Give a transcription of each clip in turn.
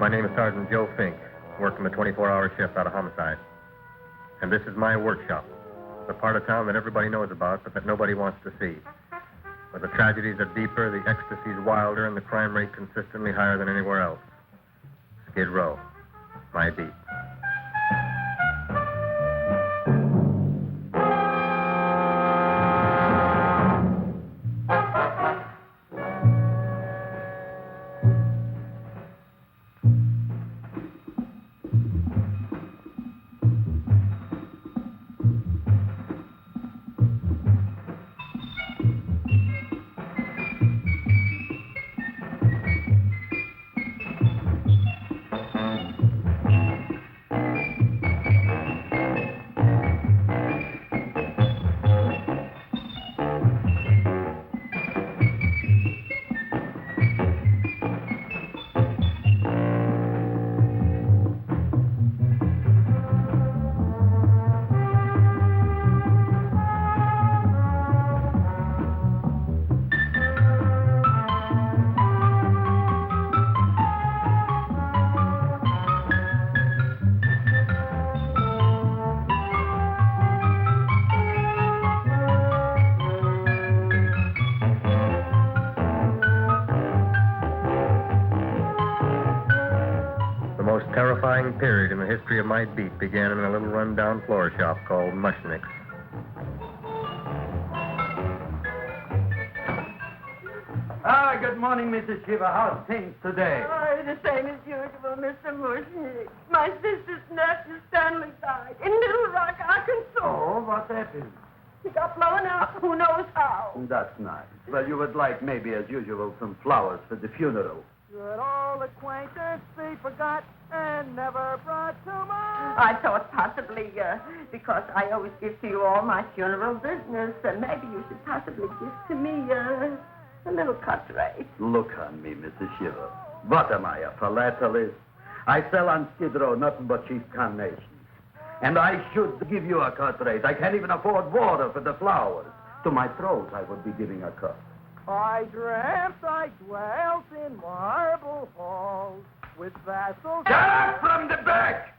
My name is Sergeant Joe Fink, working the 24-hour shift out of homicide. And this is my workshop, the part of town that everybody knows about, but that nobody wants to see. Where the tragedies are deeper, the ecstasy's wilder, and the crime rate consistently higher than anywhere else. Skid Row, my beat. Terrifying period in the history of my beat began in a little run-down floor shop called Mushnick's. Good morning, Mrs. Shiva. How's things today? Oh, the same as usual, Mr. Mushnick. My sister's nephew Stanley died in Little Rock, Arkansas. Oh, what happened? He got blown up. Who knows how? That's nice. Well, you would like, maybe as usual, some flowers for the funeral. Should all acquaintance be forgot and never brought to mind? I thought possibly, because I always give to you all my funeral business, maybe you should possibly give to me a little cut rate. Look on me, Mrs. Shiva. What am I, a philatelist? I sell on Skid Row nothing but cheap carnations. And I should give you a cut rate. I can't even afford water for the flowers. To my throat, I would be giving a cut. I dreamt I dwelt in marble halls with vassals... Get up from the back!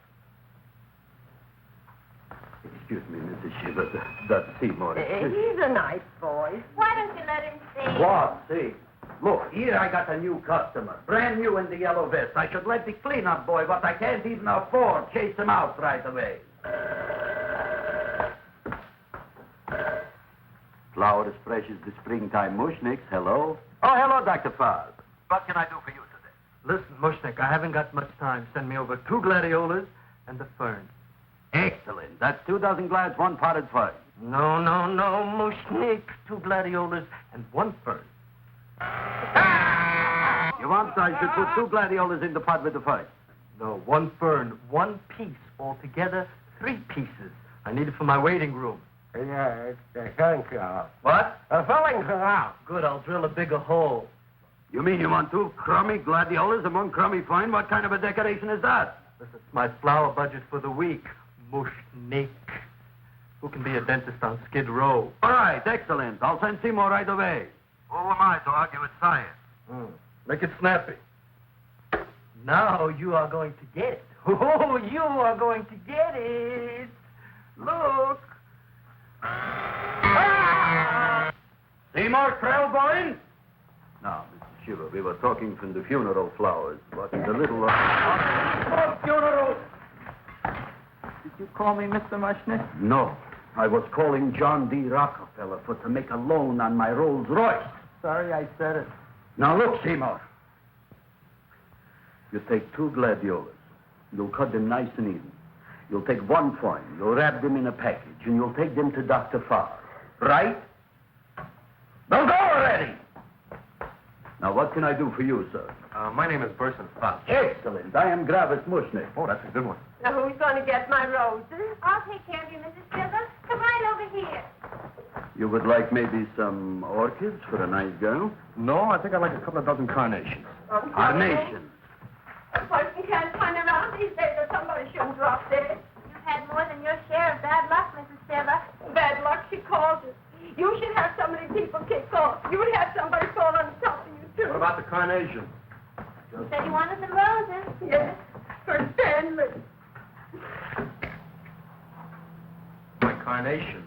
Excuse me, Mrs. Shiva, that's Seymour. He's a nice boy. Why don't you let him see? What? See? Look, here I got a new customer. Brand new in the yellow vest. I should let the cleanup boy, but I can't even afford chase him out right away. Flower as fresh as the springtime Mushnicks. Hello? Oh, hello, Dr. Farce. What can I do for you today? Listen, Mushnick, I haven't got much time. Send me over 2 gladiolas and the fern. Excellent. That's 2 dozen glads, 1 potted fern. No, Mushnick. 2 gladiolas and 1 fern. You want I should put 2 gladiolas in the pot with the fern? No, 1 fern, 1 piece. Altogether, 3 pieces. I need it for my waiting room. Yeah, it's the sunflower. What? A filling out. Good, I'll drill a bigger hole. You mean you want 2 crummy gladiolas and 1 crummy fern? What kind of a decoration is that? This is my flower budget for the week. Mushnick. Who can be a dentist on Skid Row? All right, excellent. I'll send Seymour right away. Who am I to argue with science? Make it snappy. Now you are going to get it. Oh, you are going to get it. Look. Seymour Krellboyne? Now, Mr. Shiva, we were talking from the funeral flowers, but the little... Oh, funeral! Did you call me Mr. Mushnick? No. I was calling John D. Rockefeller to make a loan on my Rolls Royce. Sorry I said it. Now, look, Seymour. You take 2 gladiolas. You'll cut them nice and even. You'll take 1 fern. You'll wrap them in a package, and you'll take them to Dr. Farr. Right? Now go already! Now, what can I do for you, sir? My name is Burson Fox. Excellent. I am Gravis Mushnick. Oh, that's a good one. Now, who's going to get my roses? I'll take care of you, Mrs. Shiva. Come right over here. You would like maybe some orchids for a nice girl? No, I think I'd like a couple of dozen carnations. Carnations. A person can't find around these days that somebody shouldn't drop dead. You've had more than your share of bad luck, Mrs. Shiva. Bad luck, she calls it. You should have so many people kicked off. You would have somebody fall on top of you, too. What about the carnations? You said you wanted some roses. Yes, for Stanley. My carnations.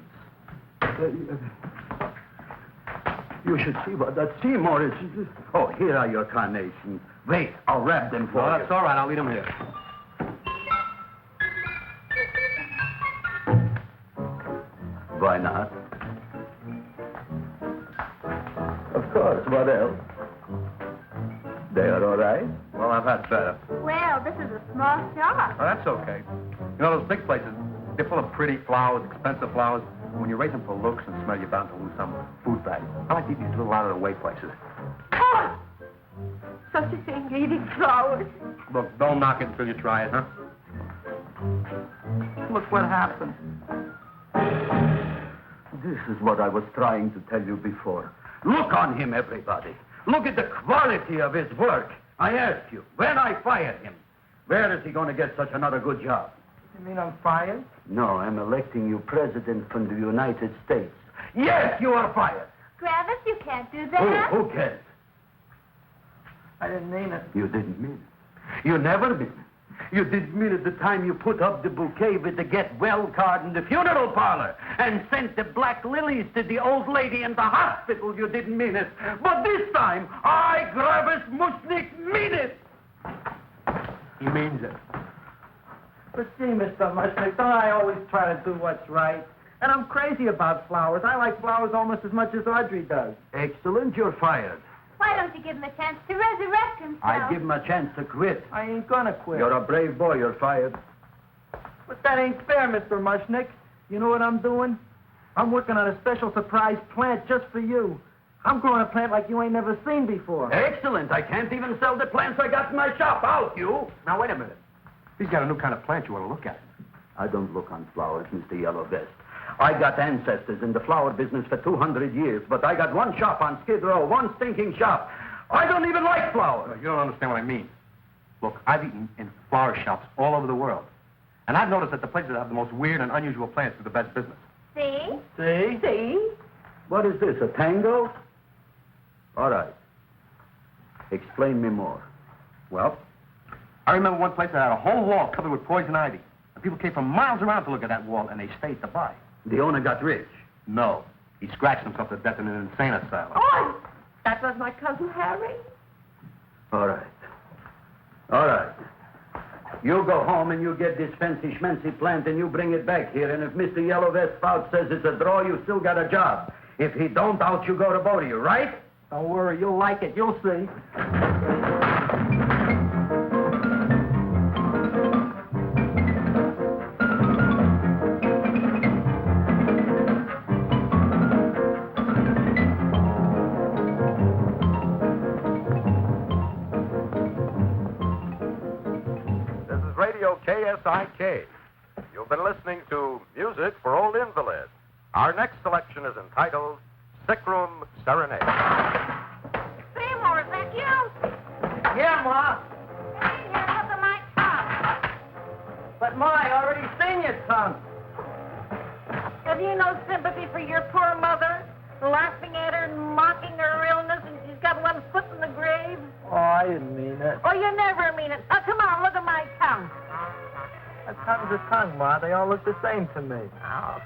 You should see what that Seymour is. Oh, here are your carnations. Wait, I'll wrap them for No, you. that's all right. I'll leave them here. Why not? Of course, what else? They are all right? Well, I've had better. Well, this is a small shop. Oh, that's okay. You know, those big places, they're full of pretty flowers, expensive flowers. When you raise them for looks and smell, you're bound to lose some food value. I like these little out-of-the-way places. Oh, such a thing, eating flowers. Look, don't knock it until you try it, huh? Look what happened. This is what I was trying to tell you before. Look on him, everybody. Look at the quality of his work. I ask you, when I fired him, where is he going to get such another good job? You mean I'm fired? No, I'm electing you president from the United States. Yes, you are fired. Gravis, you can't do that. Who cares? I didn't mean it. You didn't mean it. You never mean it. You didn't mean it the time you put up the bouquet with the get well card in the funeral parlor and sent the black lilies to the old lady in the hospital. You didn't mean it. But this time, I, Gravis Mushnik, mean it. He means it. But see, Mr. Mushnick, don't I always try to do what's right? And I'm crazy about flowers. I like flowers almost as much as Audrey does. Excellent, you're fired. Why don't you give him a chance to resurrect himself? I give him a chance to quit. I ain't gonna quit. You're a brave boy, you're fired. But that ain't fair, Mr. Mushnick. You know what I'm doing? I'm working on a special surprise plant just for you. I'm growing a plant like you ain't never seen before. Excellent. I can't even sell the plants I got in my shop. Out, you. Now, wait a minute. He's got a new kind of plant you want to look at. I don't look on flowers, Mr. Yellow Vest. I got ancestors in the flower business for 200 years, but I got one shop on Skid Row, one stinking shop. I don't even like flowers. You don't understand what I mean. Look, I've eaten in flower shops all over the world. And I've noticed that the places that have the most weird and unusual plants do the best business. See? See? See? What is this, a tango? All right. Explain me more. Well, I remember one place that had a whole wall covered with poison ivy. And people came from miles around to look at that wall, and they stayed to buy. The owner got rich. No. He scratched himself to death in an insane asylum. Oh, that was my cousin Harry. All right. All right. You go home and you get this fancy schmancy plant and you bring it back here. And if Mr. Yellow Vest Spout says it's a draw, you still got a job. If he don't, out you go to Bodie, right? Don't worry, you'll like it. You'll see. KSIK. You've been listening to Music for Old Invalids. Our next selection is entitled Sick Room Serenade. Seymour, is that you? Yeah, Ma. Hey, here, look at my tongue. But, Ma, I already seen your tongue. Have you no sympathy for your poor mother? Laughing at her and mocking her illness, and she's got one foot in the grave? Oh, I didn't mean it. Oh, you never mean it. Now, come on, look at my tongue. A tongue's a tongue, Ma. They all look the same to me. Oh,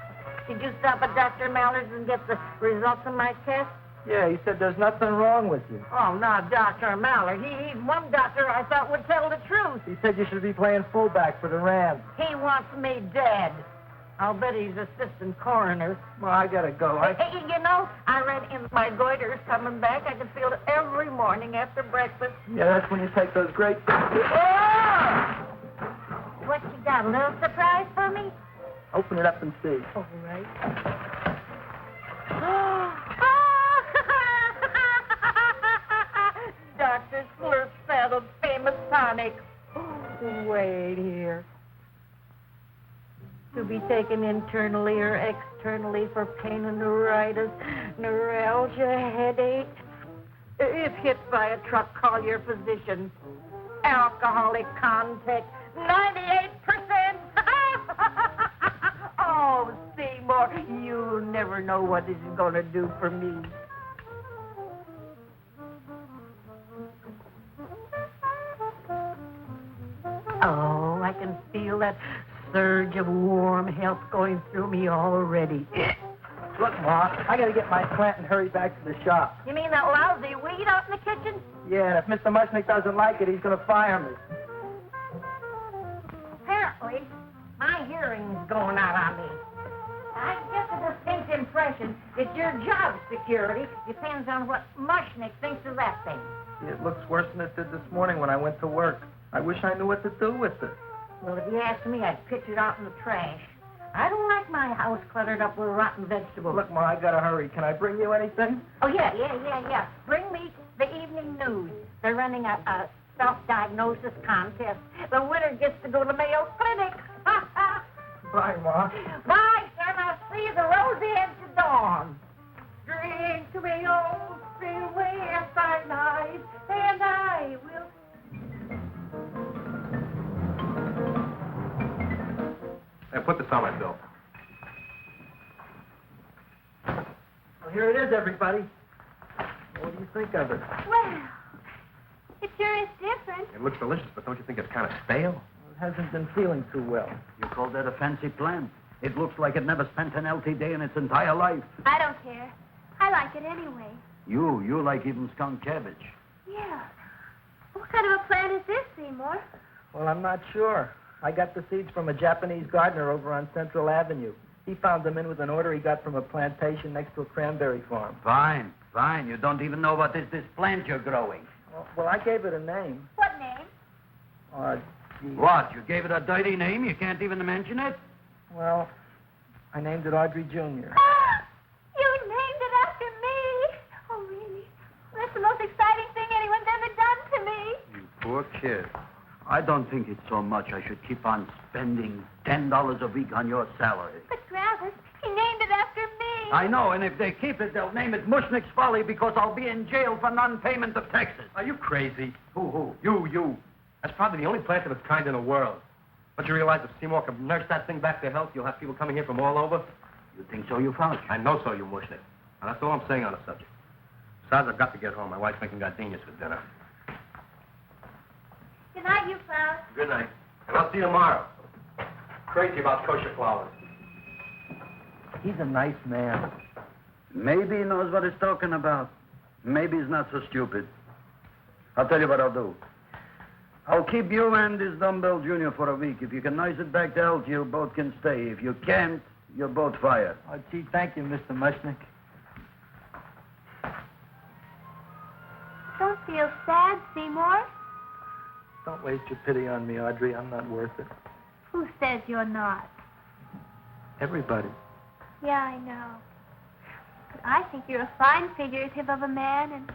did you stop at Dr. Mallard's and get the results of my test? Yeah, he said there's nothing wrong with you. Oh, not Dr. Mallard. He's one doctor I thought would tell the truth. He said you should be playing fullback for the Rams. He wants me dead. I'll bet he's assistant coroner. Ma, I gotta go. Hey, you know, I read in my goiter's coming back. I can feel it every morning after breakfast. Yeah, that's when you take those great... Oh! What you got, a little surprise for me? Open it up and see. All right. Dr. Slurp saddled famous tonic. Wait here. To be taken internally or externally for pain and neuritis, neuralgia, headache. If hit by a truck, call your physician. Alcoholic contact, 98%. Oh, Seymour, you never know what this is going to do for me. Oh, I can feel that surge of warm health going through me already. Look, Ma, I gotta get my plant and hurry back to the shop. You mean that lousy weed out in the kitchen? Yeah, and if Mr. Mushnick doesn't like it, he's gonna fire me. Apparently, my hearing's going out on me. I get the distinct impression that your job security depends on what Mushnick thinks of that thing. It looks worse than it did this morning when I went to work. I wish I knew what to do with it. Well, if you ask me, I'd pitch it out in the trash. I don't like my house cluttered up with rotten vegetables. Look, Ma, I gotta hurry. Can I bring you anything? Oh, yeah. Bring me the evening news. They're running a self-diagnosis contest. The winner gets to go to Mayo Clinic. Bye, Ma. Bye, son. I'll see you the rosy edge of dawn. Drink to me, old freeway, by night, and I will... Hey, put this on my bill. Well, here it is, everybody. What do you think of it? Well, it sure is different. It looks delicious, but don't you think it's kind of stale? It hasn't been feeling too well. You call that a fancy plant? It looks like it never spent an LT day in its entire life. I don't care. I like it anyway. You like even skunk cabbage. Yeah. What kind of a plant is this, Seymour? Well, I'm not sure. I got the seeds from a Japanese gardener over on Central Avenue. He found them in with an order he got from a plantation next to a cranberry farm. Fine. You don't even know what is this plant you're growing. Well, I gave it a name. What name? Gee. What? You gave it a dirty name? You can't even mention it? Well, I named it Audrey Jr. You named it after me. Oh, really? That's the most exciting thing anyone's ever done to me. You poor kid. I don't think it's so much I should keep on spending $10 a week on your salary. But, Travis, he named it after me. I know, and if they keep it, they'll name it Mushnick's Folly because I'll be in jail for non-payment of taxes. Are you crazy? Who? You. That's probably the only plant of its kind in the world. Don't you realize if Seymour can nurse that thing back to health, you'll have people coming here from all over? You think so, you found? I know so, you Mushnick. And that's all I'm saying on the subject. Besides, I've got to get home. My wife's making gardenias for dinner. Good night, you Klaus. Good night. And I'll see you tomorrow. Crazy about kosher flowers. He's a nice man. Maybe he knows what he's talking about. Maybe he's not so stupid. I'll tell you what I'll do. I'll keep you and this dumbbell junior for a week. If you can nurse it back to health, you both can stay. If you can't, you're both fired. Oh, gee, thank you, Mr. Mushnick. Don't feel sad, Seymour. Don't waste your pity on me, Audrey. I'm not worth it. Who says you're not? Everybody. Yeah, I know. But I think you're a fine figurative of a man, and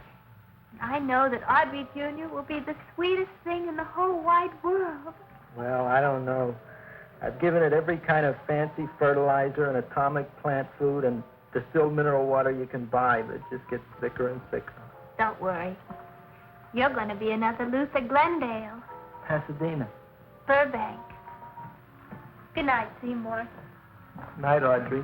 I know that Audrey Jr. will be the sweetest thing in the whole wide world. Well, I don't know. I've given it every kind of fancy fertilizer and atomic plant food and distilled mineral water you can buy, but it just gets thicker and thicker. Don't worry. You're going to be another Luther Glendale. Pasadena. Burbank. Good night, Seymour. Night, Audrey.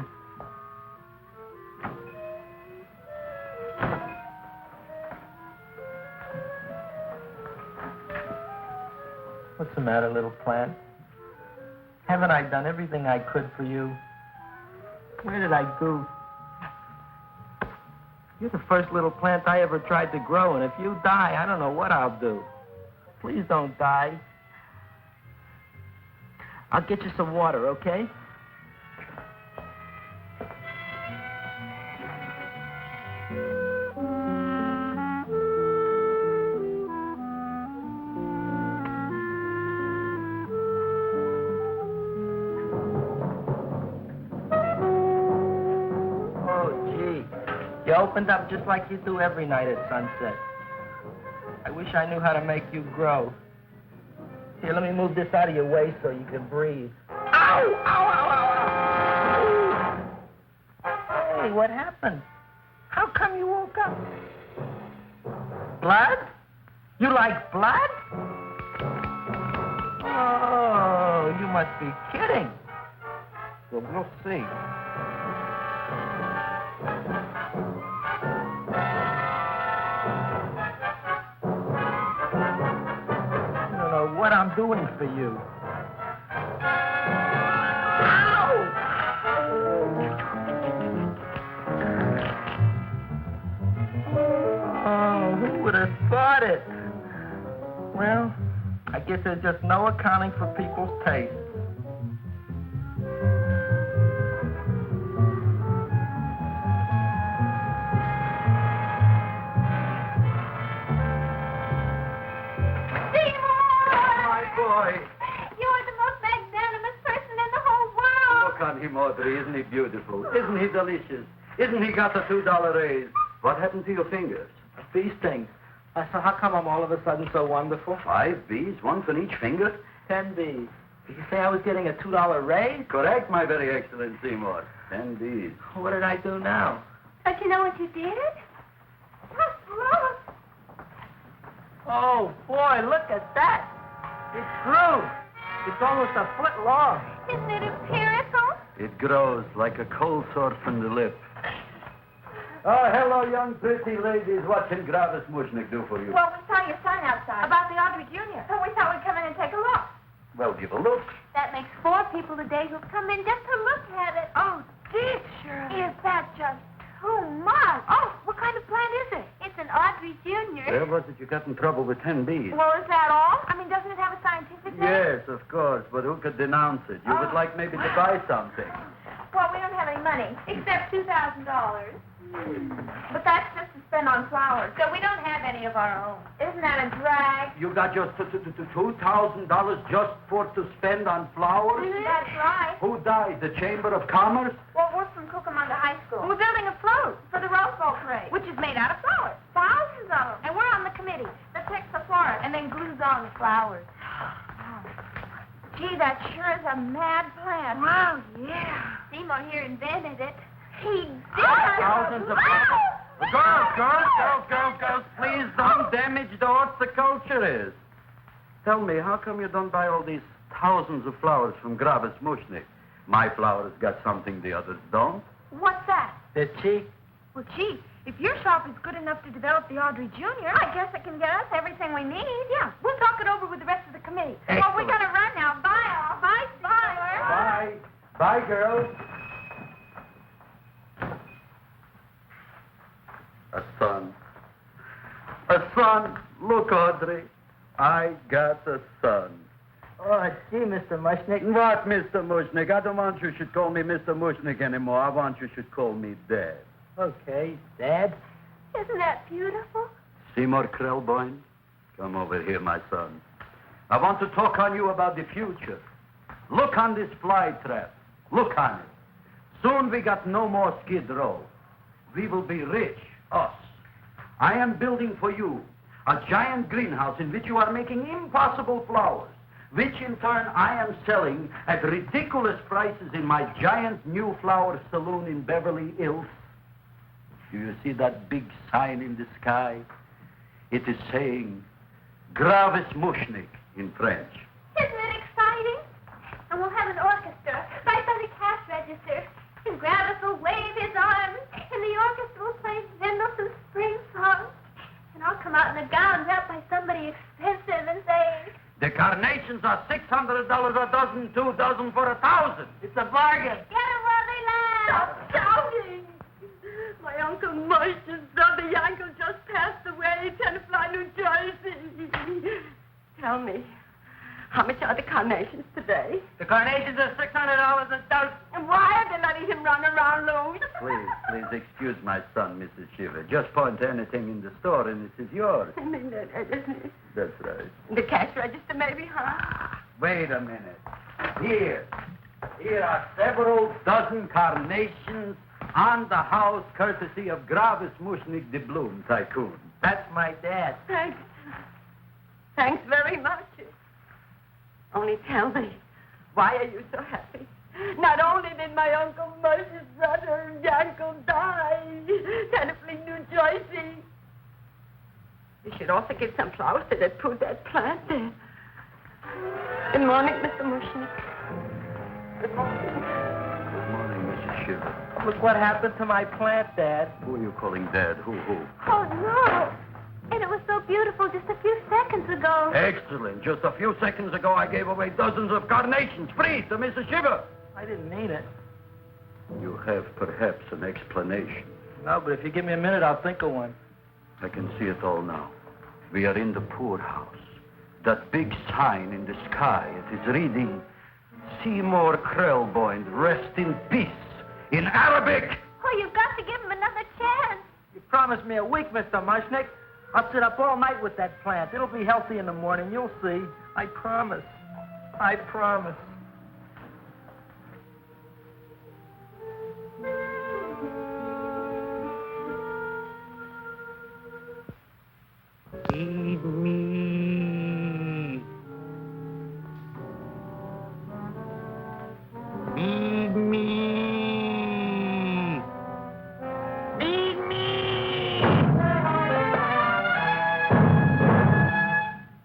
What's the matter, little plant? Haven't I done everything I could for you? Where did I goof? You're the first little plant I ever tried to grow, and if you die, I don't know what I'll do. Please don't die. I'll get you some water, okay? You opened up just like you do every night at sunset. I wish I knew how to make you grow. Here, let me move this out of your way so you can breathe. Ow! Ow, ow, ow, ow! Hey, what happened? How come you woke up? Blood? You like blood? Oh, you must be kidding. Well, we'll see. What what I'm doing for you. Oh, who would have thought it? Well, I guess there's just no accounting for people's tastes. You're the most magnanimous person in the whole world. Look on him, Audrey. Isn't he beautiful? Isn't he delicious? Isn't he got a $2 raise? What happened to your fingers? These things. So how come I'm all of a sudden so wonderful? 5 B's, one for each finger? 10 B's. Did you say I was getting a $2 raise? Correct, my very excellent Seymour. 10 B's. What did I do now? Don't you know what you did? Look. Oh, boy, look at that. It grew. It's almost a foot long. Isn't it empirical? It grows like a cold sore from the lip. Oh, hello, young pretty ladies. What can Gravis Mushnick do for you? Well, we saw your sign outside about the Audrey Jr. So we thought we'd come in and take a look. Well, give a look. That makes 4 people a day who've come in just to look at it. Oh, dear, Shirley. Is that just too much? Oh, what kind of plant is it? It's an Audrey Jr. Where was it you got in trouble with 10 B's? Well, is that all? I mean, doesn't it have a scientific name? Yes, of course, but who could denounce it? You would like maybe to buy something. Well, we don't have any money, except $2,000. But that's just to spend on flowers, so we don't have any of our own. Isn't that a drag? You got just $2,000 just to spend on flowers? That's right. Who died? The Chamber of Commerce? Well, we're from Cucamonga High School. We're building a float for the Rose Bowl parade, which is made out of flowers. Thousands of them. And we're on the committee that picks the florist and then glues on the flowers. Gee, that sure is a mad plan. Wow, yeah. Seymour here invented it. He did. Thousands of Girls, please don't damage the horticulture is. Tell me, how come you don't buy all these thousands of flowers from Gravis Mushnick? My flowers got something the others don't. What's that? They're cheap. Well, gee, if your shop is good enough to develop the Audrey Jr., I guess it can get us everything we need. Yeah, we'll talk it over with the rest of the committee. Well, we gotta run now. Bye, all. Bye, Seymour. Bye. Bye, girls. A son. A son. Look, Audrey. I got a son. Oh, gee, Mr. Mushnick. What, Mr. Mushnick? I don't want you should call me Mr. Mushnick anymore. I want you should call me Dad. Okay, Dad. Isn't that beautiful? Seymour Krelboyne, come over here, my son. I want to talk on you about the future. Look on this fly trap. Look on it. Soon we got no more Skid Row. We will be rich, us. I am building for you a giant greenhouse in which you are making impossible flowers, which in turn I am selling at ridiculous prices in my giant new flower saloon in Beverly Hills. Do you see that big sign in the sky? It is saying, Gravis Mushnick in French. Isn't it exciting? And we'll have an orchestra right by the cash register. And Gravis will wave his arms, and the orchestra will play Mendelssohn's spring song. And I'll come out in a gown wrapped by somebody expensive and say, The carnations are $600 a dozen, 2 dozen for $1,000. It's a bargain. get it while they last. Stop shouting! My Uncle Mush's brother Yankel just passed away in Tenafly, New Jersey. Tell me, how much are the carnations today? The carnations are $600 a dozen. And why are they letting him run around loose? Please excuse my son, Mrs. Shiver. Just point to anything in the store and it is yours. I mean, That's right. the cash register maybe, huh? Wait a minute. Here are several dozen carnations on the house courtesy of Gravis Mushnick the Bloom Tycoon. That's my dad. Thanks. Thanks very much. Only tell me, why are you so happy? Not only did my Uncle Mush's brother Yankel die, Tenafly, New Jersey. You should also give some flowers to that poor dead plant there. Good morning, Mr. Mushnick. Good morning. Good morning, Mrs. Shiver. Look what happened to my plant, Dad. Who are you calling Dad? Who? Oh, no. And it was so beautiful just a few seconds ago. Uncle. Excellent. Just a few seconds ago, I gave away dozens of carnations free to Mrs. Shiver. I didn't mean it. You have perhaps an explanation. No, but if you give me a minute, I'll think of one. I can see it all now. We are in the poorhouse. That big sign in the sky, it is reading, Seymour Krelboyne, rest in peace, in Arabic. Oh, you've got to give him another chance. You promised me a week, Mr. Mushnick. I'll sit up all night with that plant. It'll be healthy in the morning. You'll see. I promise. I promise. Feed me. Feed me. Feed me.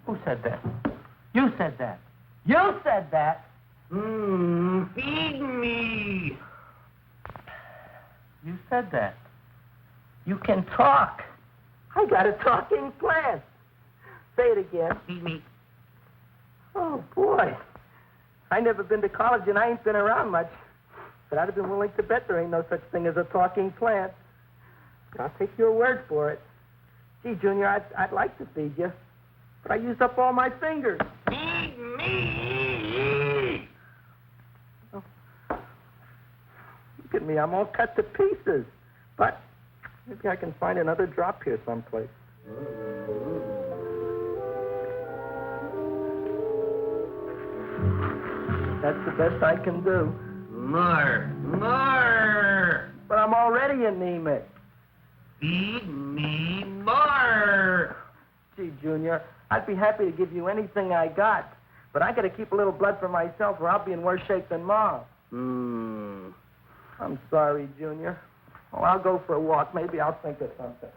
Who said that? You said that. You said that. Feed me. You said that. You can talk. I got a talking plant. Say it again. Feed me. Oh, boy. I never been to college and I ain't been around much. But I'd have been willing to bet there ain't no such thing as a talking plant. But I'll take your word for it. Gee, Junior, I'd like to feed you. But I used up all my fingers. Feed me! Oh. Look at me, I'm all cut to pieces. But maybe I can find another drop here someplace. That's the best I can do. More. But I'm already anemic. Feed me more. Gee, Junior, I'd be happy to give you anything I got. But I got to keep a little blood for myself or I'll be in worse shape than Mom. I'm sorry, Junior. Oh, I'll go for a walk. Maybe I'll think of something.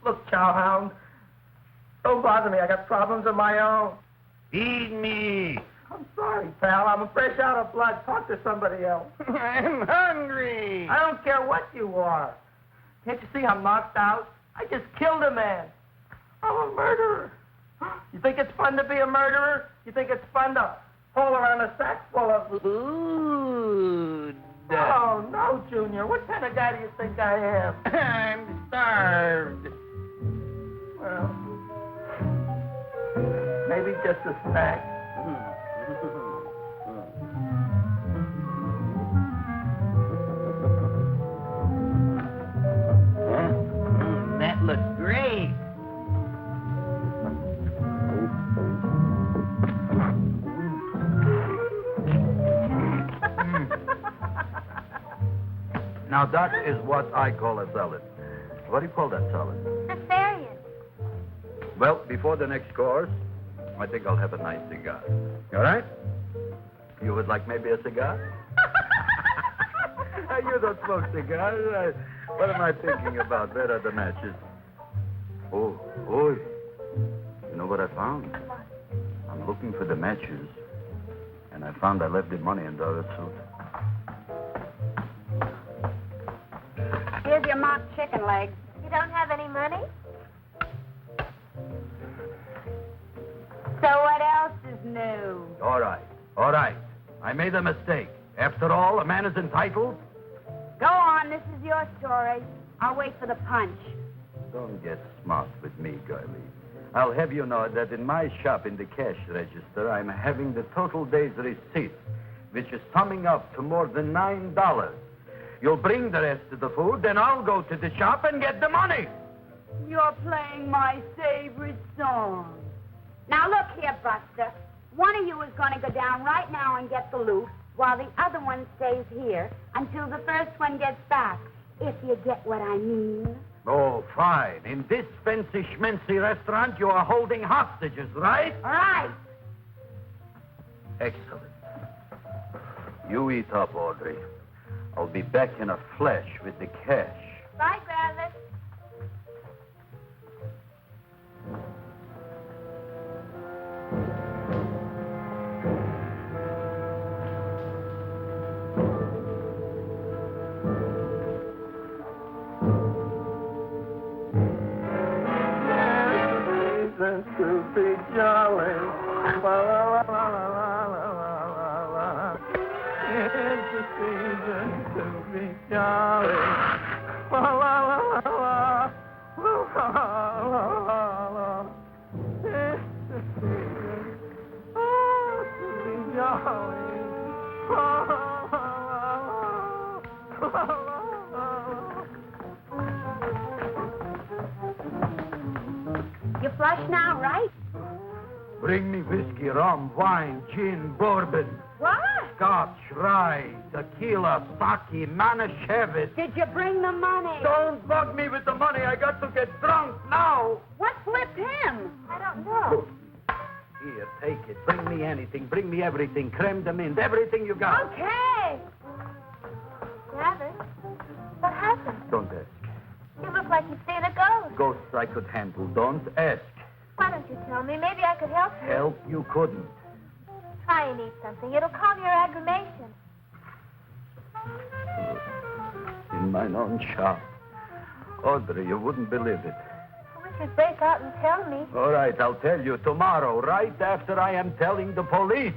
Look, Chowhound, don't bother me. I got problems of my own. Feed me. I'm sorry, pal. I'm fresh out of blood. Talk to somebody else. I'm hungry. I don't care what you are. Can't you see I'm knocked out? I just killed a man. I'm a murderer. You think it's fun to be a murderer? You think it's fun to haul around a sack full of... Food. Oh, no, Junior. What kind of guy do you think I am? I'm starved. Well, maybe just a snack. That looks great. Now, that is what I call a salad. What do you call that salad? Asparian. Well, before the next course, I think I'll have a nice cigar. All right? You would like maybe a cigar? You don't smoke cigars. What am I thinking about? Where are the matches? Oh, you know what I found? I'm looking for the matches, and I found I left the money in the other suit. Here's your mock chicken legs. You don't have any money? So what else is new? All right. I made a mistake. After all, a man is entitled. Go on, this is your story. I'll wait for the punch. Don't get smart with me, girlie. I'll have you know that in my shop in the cash register, I'm having the total day's receipts, which is summing up to more than $9. You'll bring the rest of the food, then I'll go to the shop and get the money. You're playing my favorite song. Now look here, Buster. One of you is going to go down right now and get the loot, while the other one stays here until the first one gets back, if you get what I mean. Oh, fine. In this fancy schmancy restaurant, you are holding hostages, right? All right. Excellent. You eat up, Audrey. I'll be back in a flash with the cash. Bye, Griffith. To be jolly. La, la, la, la, la, la, la, la. It's the season to be jolly. La, la, la, la, la. La, la, la, la. It's the season to be jolly. La, la, la, la, la, la. You flush now, right? Bring me whiskey, rum, wine, gin, bourbon, What? scotch, rye, tequila, sake, Manischewitz. Did you bring the money? Don't bug me with the money. I got to get drunk now. What flipped him? I don't know. Here, take it. Bring me anything. Bring me everything. Creme de menthe. Everything you got. Okay. Griffith, what happened? Don't ask. You look like you've seen a ghost. Ghosts I could handle. Don't ask. Why don't you tell me? Maybe I could help you. Help you couldn't. Try and eat something. It'll calm your aggravation. In mine own shop. Audrey, you wouldn't believe it. I wish you'd break out and tell me. All right, I'll tell you tomorrow, right after I am telling the police.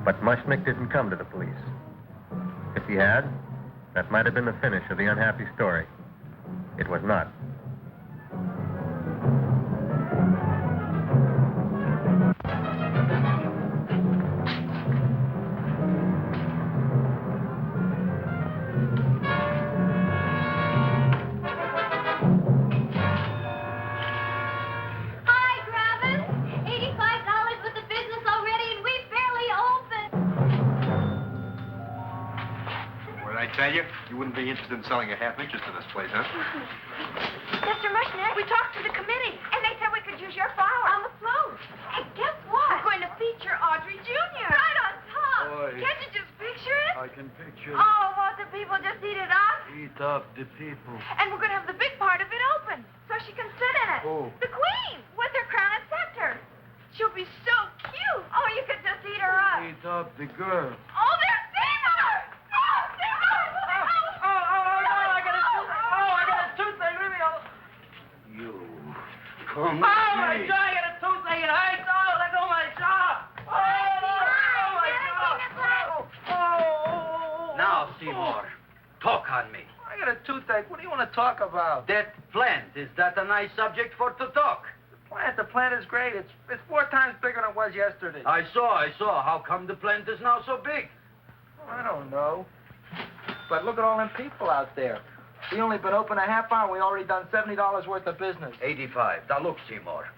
But Mushnick didn't come to the police. If he had, that might have been the finish of the unhappy story. It was not. Hi, Griffith. $85 with the business already, and we barely opened. What did I tell you? You wouldn't be interested in selling a half interest in this place, huh? Mr. Mushnick, we talked to the committee, and they said we could use your flower on the float. And guess what? We're going to feature Audrey Jr. Right on top. Boy. Can't you just picture it? I can picture Oh, won't the people just eat it up? Eat Eat up the people. And we're going to have the big part of it open, so she can sit in it. Who? The queen, with her crown and scepter. She'll be so cute. Oh, you could just eat her up. Eat up the girl. Oh, there's Seymour! Oh, Seymour! I got a toothache. Leave me alone. You come Oh, my jaw, I got a toothache. It hurts. Oh, let go of my jaw. Now, Seymour, talk on me. I got a toothache. What do you want to talk about? That plant, is that a nice subject for to talk? The plant is great. It's 4 times bigger than it was yesterday. I saw. How come the plant is now so big? I don't know. But look at all them people out there. We only been open a half hour. We already done $70 worth of business. 85. Now, look, Seymour.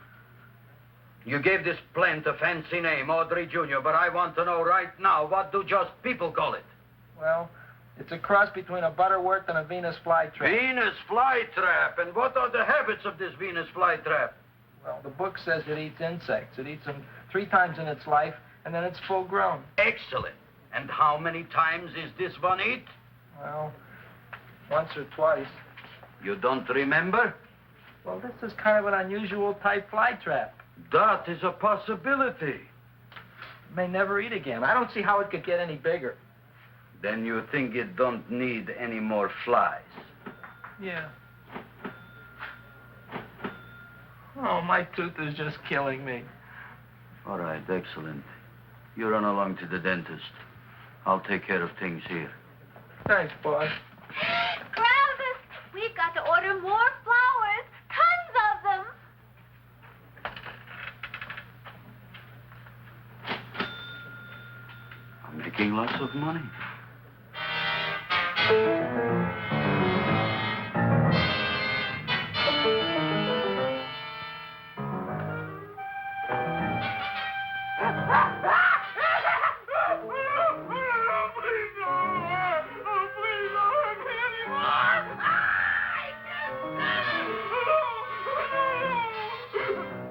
You gave this plant a fancy name, Audrey Jr., but I want to know right now, what do just people call it? Well, it's a cross between a butterworth and a Venus flytrap. Venus flytrap. And what are the habits of this Venus flytrap? Well, the book says it eats insects. It eats them 3 times in its life, and then it's full grown. Excellent. And how many times is this one eat? Well, once or twice. You don't remember? Well, this is kind of an unusual type flytrap. That is a possibility. It may never eat again. I don't see how it could get any bigger. Then you think it don't need any more flies? Yeah. Oh, my tooth is just killing me. All right, excellent. You run along to the dentist. I'll take care of things here. Thanks, boss. Griffith, we've got to order more flowers. Tons of them. I'm making lots of money.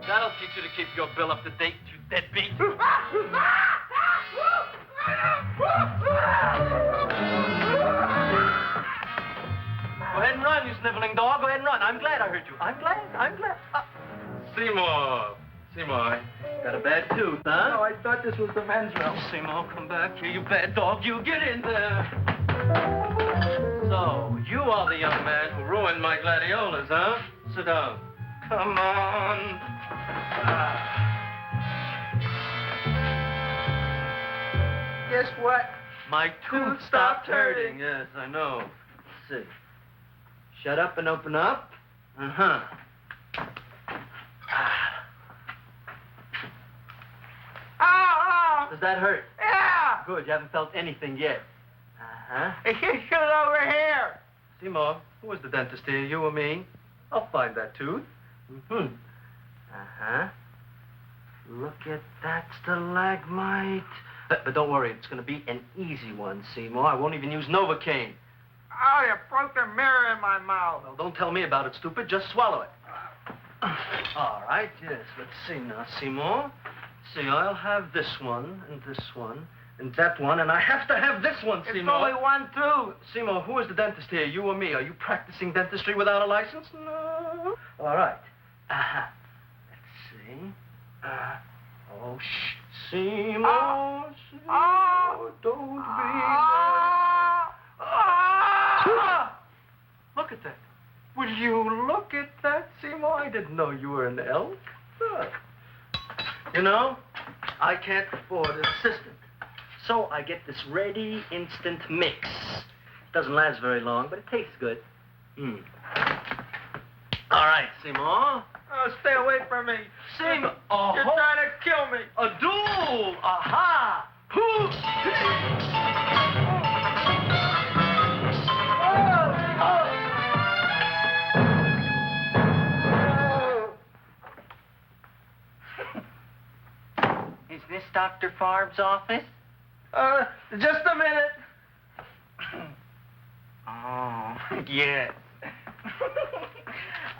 That'll teach you to keep your bill up to date, you deadbeat. Go ahead and run, you sniveling dog. Go ahead and run. I'm glad I heard you. I'm glad. Seymour, got a bad tooth, huh? No, I thought this was the men's room. Seymour, come back here, you bad dog. You get in there. So, you are the young man who ruined my gladiolas, huh? Sit down. Come on. Guess what? My tooth stopped hurting. Yes, I know. Let's see. Shut up and open up. Uh-huh. Oh! Does that hurt? Yeah! Good, you haven't felt anything yet. Uh-huh. It's just over here. Seymour, who was the dentist here, you or me? I'll find that tooth. Mm-hmm. Uh-huh. Look at that stalagmite. But don't worry, it's going to be an easy one, Seymour. I won't even use Novocaine. Oh, you broke the mirror in my mouth. Well, don't tell me about it, stupid. Just swallow it. All right, yes. Let's see now, Seymour. See, I'll have this one, and that one, and I have to have this one, Seymour. It's only one tooth. Seymour, who is the dentist here, you or me? Are you practicing dentistry without a license? No. All right. Uh-huh. Let's see. Oh, shh. Seymour, Seymour, don't be... Look at that. Will you look at that, Seymour? I didn't know you were an elf. Look. You know, I can't afford an assistant. So I get this ready instant mix. Doesn't last very long, but it tastes good. All right, Seymour. Oh, stay away from me. Seymour. You're trying to kill me. A duel. Aha. Is this Dr. Farb's office? Just a minute. Oh, yes.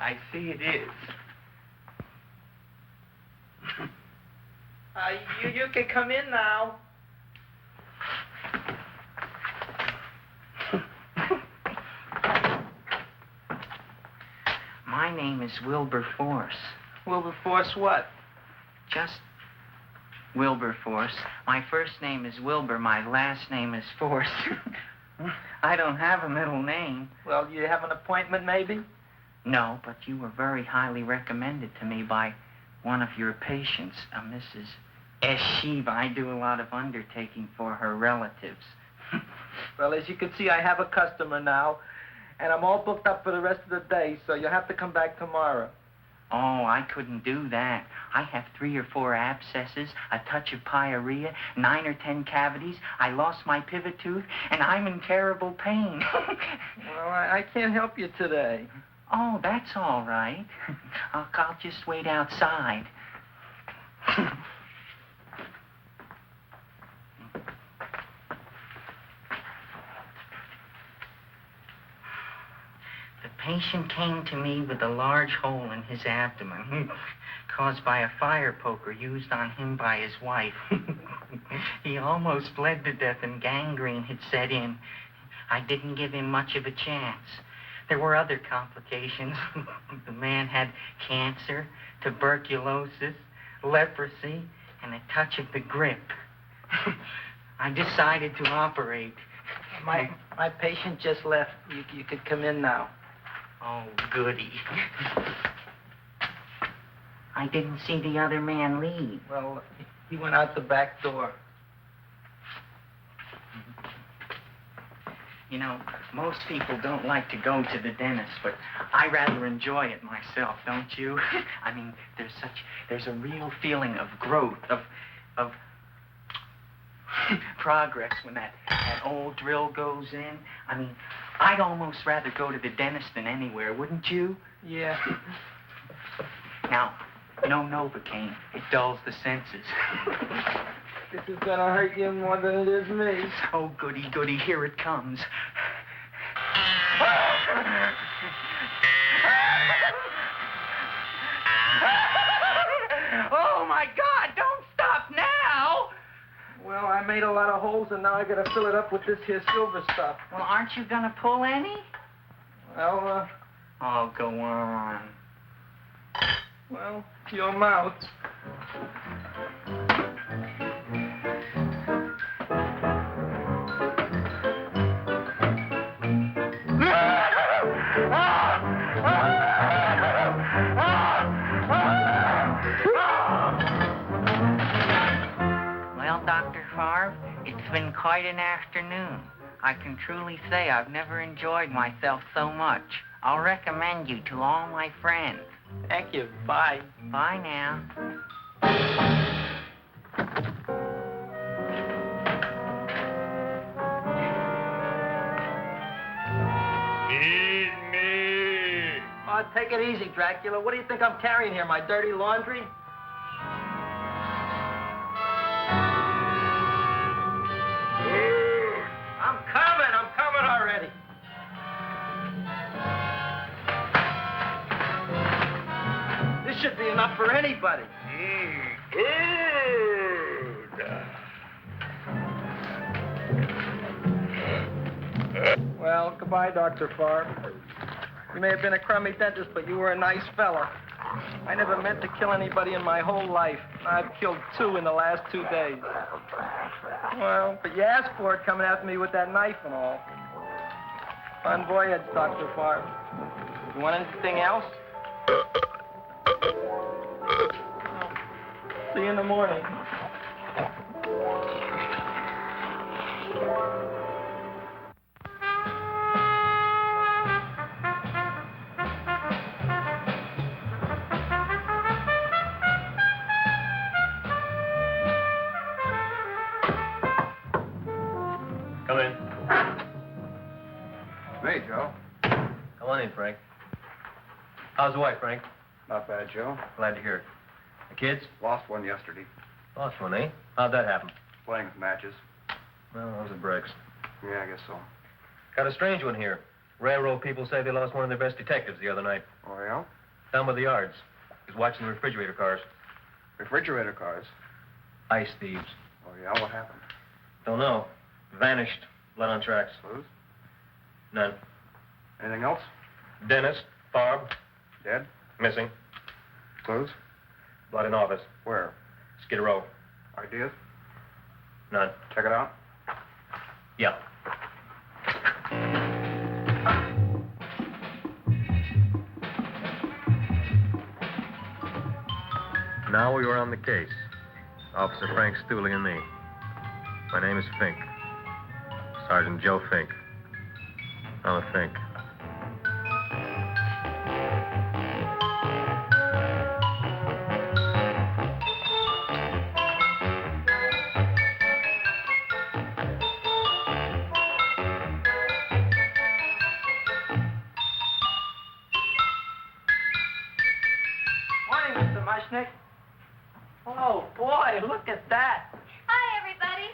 I see it is. You can come in now. My name is Wilberforce. Wilberforce what? Just Wilberforce. My first name is Wilbur. My last name is Force. I don't have a middle name. Well, you have an appointment, maybe? No, but you were very highly recommended to me by one of your patients, a Mrs. S. Shiva. I do a lot of undertaking for her relatives. Well, as you can see, I have a customer now, and I'm all booked up for the rest of the day, so you'll have to come back tomorrow. Oh, I couldn't do that. I have 3 or 4 abscesses, a touch of pyorrhea, 9 or 10 cavities. I lost my pivot tooth, and I'm in terrible pain. Well, I can't help you today. Oh, that's all right. I'll just wait outside. The patient came to me with a large hole in his abdomen, caused by a fire poker used on him by his wife. He almost bled to death and gangrene had set in. I didn't give him much of a chance. There were other complications. The man had cancer, tuberculosis, leprosy, and a touch of the grip. I decided to operate. My patient just left. You could come in now. Oh, goody. I didn't see the other man leave. Well, he went out the back door. You know, most people don't like to go to the dentist, but I rather enjoy it myself, don't you? I mean, there's a real feeling of growth, of progress when that old drill goes in. I mean, I'd almost rather go to the dentist than anywhere, wouldn't you? Yeah. Now, no Novocaine. It dulls the senses. This is gonna hurt you more than it is me. Oh, goody, goody, here it comes. Oh, my God, don't stop now! Well, I made a lot of holes, and now I gotta fill it up with this here silver stuff. Well, aren't you gonna pull any? Well, Oh, go on. well, your mouth. Well, Dr. Favre, it's been quite an afternoon. I can truly say I've never enjoyed myself so much. I'll recommend you to all my friends. Thank you. Bye. Bye now. Feed me. Oh, take it easy, Dracula. What do you think I'm carrying here, my dirty laundry? I'm coming already. This should be enough for anybody. Well, goodbye, Dr. Favre. You may have been a crummy dentist, but you were a nice fella. I never meant to kill anybody in my whole life. I've killed 2 in the last 2 days. Well, but you asked for it coming after me with that knife and all. Bon voyage, Dr. Favre. You want anything else? See you in the morning. Come in. Hey, Joe. Come on in, Frank. How's the wife, Frank? Not bad, Joe. Glad to hear it. The kids? Lost one yesterday. Lost one, eh? How'd that happen? Playing with matches. Well, those are breaks. Yeah, I guess so. Got a strange one here. Railroad people say they lost one of their best detectives the other night. Oh, yeah? Down by the yards. He was watching the refrigerator cars. Refrigerator cars. Ice thieves. Oh, yeah? What happened? Don't know. Vanished. Blood on tracks. Clues? None. Anything else? Dennis, Barb, Dead? Missing. Clues? Blood in office. Where? Skid Row. Ideas? None. Check it out. Yeah. Now we were on the case. Officer Frank Stooley and me. My name is Fink. Sergeant Joe Fink. I'm a Fink. Morning, Mr. Mushnick. Oh, boy, look at that. Hi, everybody.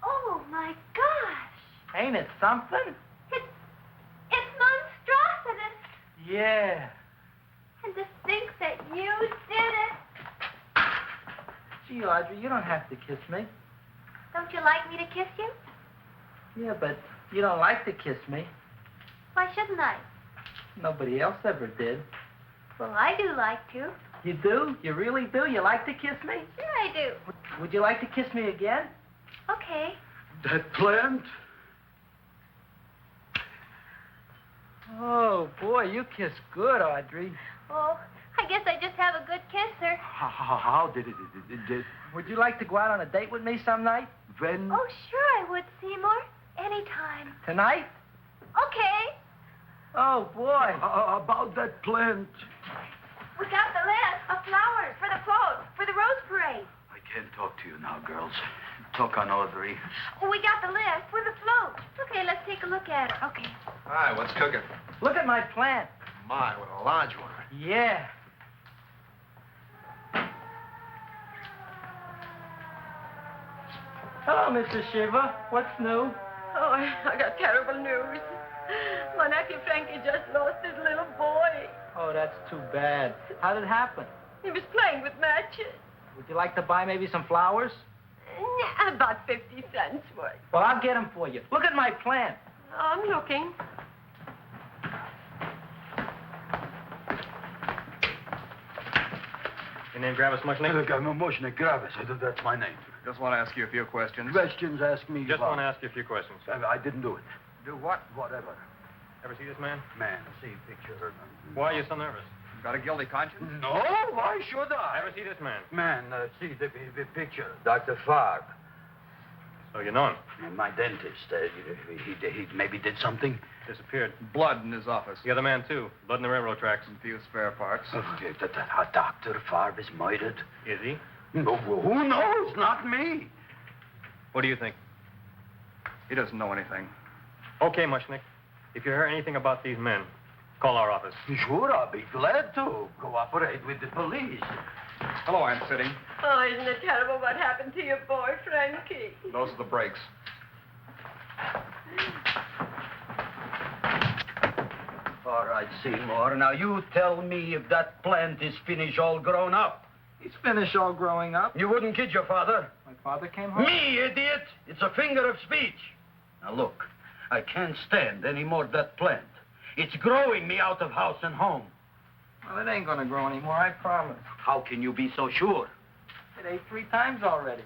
Oh, my gosh. Ain't it something? It's monstrosity. Yeah. And to think that you did it. Gee, Audrey, you don't have to kiss me. Don't you like me to kiss you? Yeah, but you don't like to kiss me. Why shouldn't I? Nobody else ever did. Well, I do like to. You do? You really do? You like to kiss me? Sure I do. Would you like to kiss me again? Okay. That plant? Oh, boy, you kiss good, Audrey. Oh, I guess I just have a good kisser. How did it? Would you like to go out on a date with me some night? When? Oh, sure I would, Seymour. Anytime. Tonight? Okay. Oh, boy. About that plant. We got the list of flowers for the float, for the rose parade. I can't talk to you now, girls. Talk on Audrey. We got the list for the float. Okay, let's take a look at it. Okay. Hi, what's cooking? Look at my plant. My, what a large one. Yeah. Hello, Mr. Shiva. What's new? Oh, I got terrible news. My nephew Frankie just lost his little boy. Oh, that's too bad. How did it happen? He was playing with matches. Would you like to buy maybe some flowers? About 50 cents worth. Well, I'll get them for you. Look at my plant. I'm looking. Your name Gravis Mushnick? Look, I'm Mushnick Gravis. That's my name. Just want to ask you a few questions. Questions, ask me. Just want to ask you a few questions. I didn't do it. Do what? Whatever. Ever see this man? Man, see picture. Why are you so nervous? Got a guilty conscience? No, why should I? Ever see this man? Man, see the picture. Dr. Farbe. So you know him. My dentist. He maybe did something. Disappeared. Blood in his office. The other man, too. Blood in the railroad tracks. Some few spare parts. Dr. Farbe is murdered. Is he? No, who knows? Not me. What do you think? He doesn't know anything. Okay, Mushnick. If you hear anything about these men, call our office. Sure, I'll be glad to cooperate with the police. Hello, Aunt Sitting. Oh, isn't it terrible what happened to your boy, Frankie? Those are the brakes. All right, Seymour. Now, you tell me if that plant is finished all grown up. He's finished all growing up. You wouldn't kid your father. My father came home. Me, idiot! It's a finger of speech. Now, look, I can't stand any more of that plant. It's growing me out of house and home. Well, it ain't gonna grow anymore, I promise. How can you be so sure? It ate 3 times already.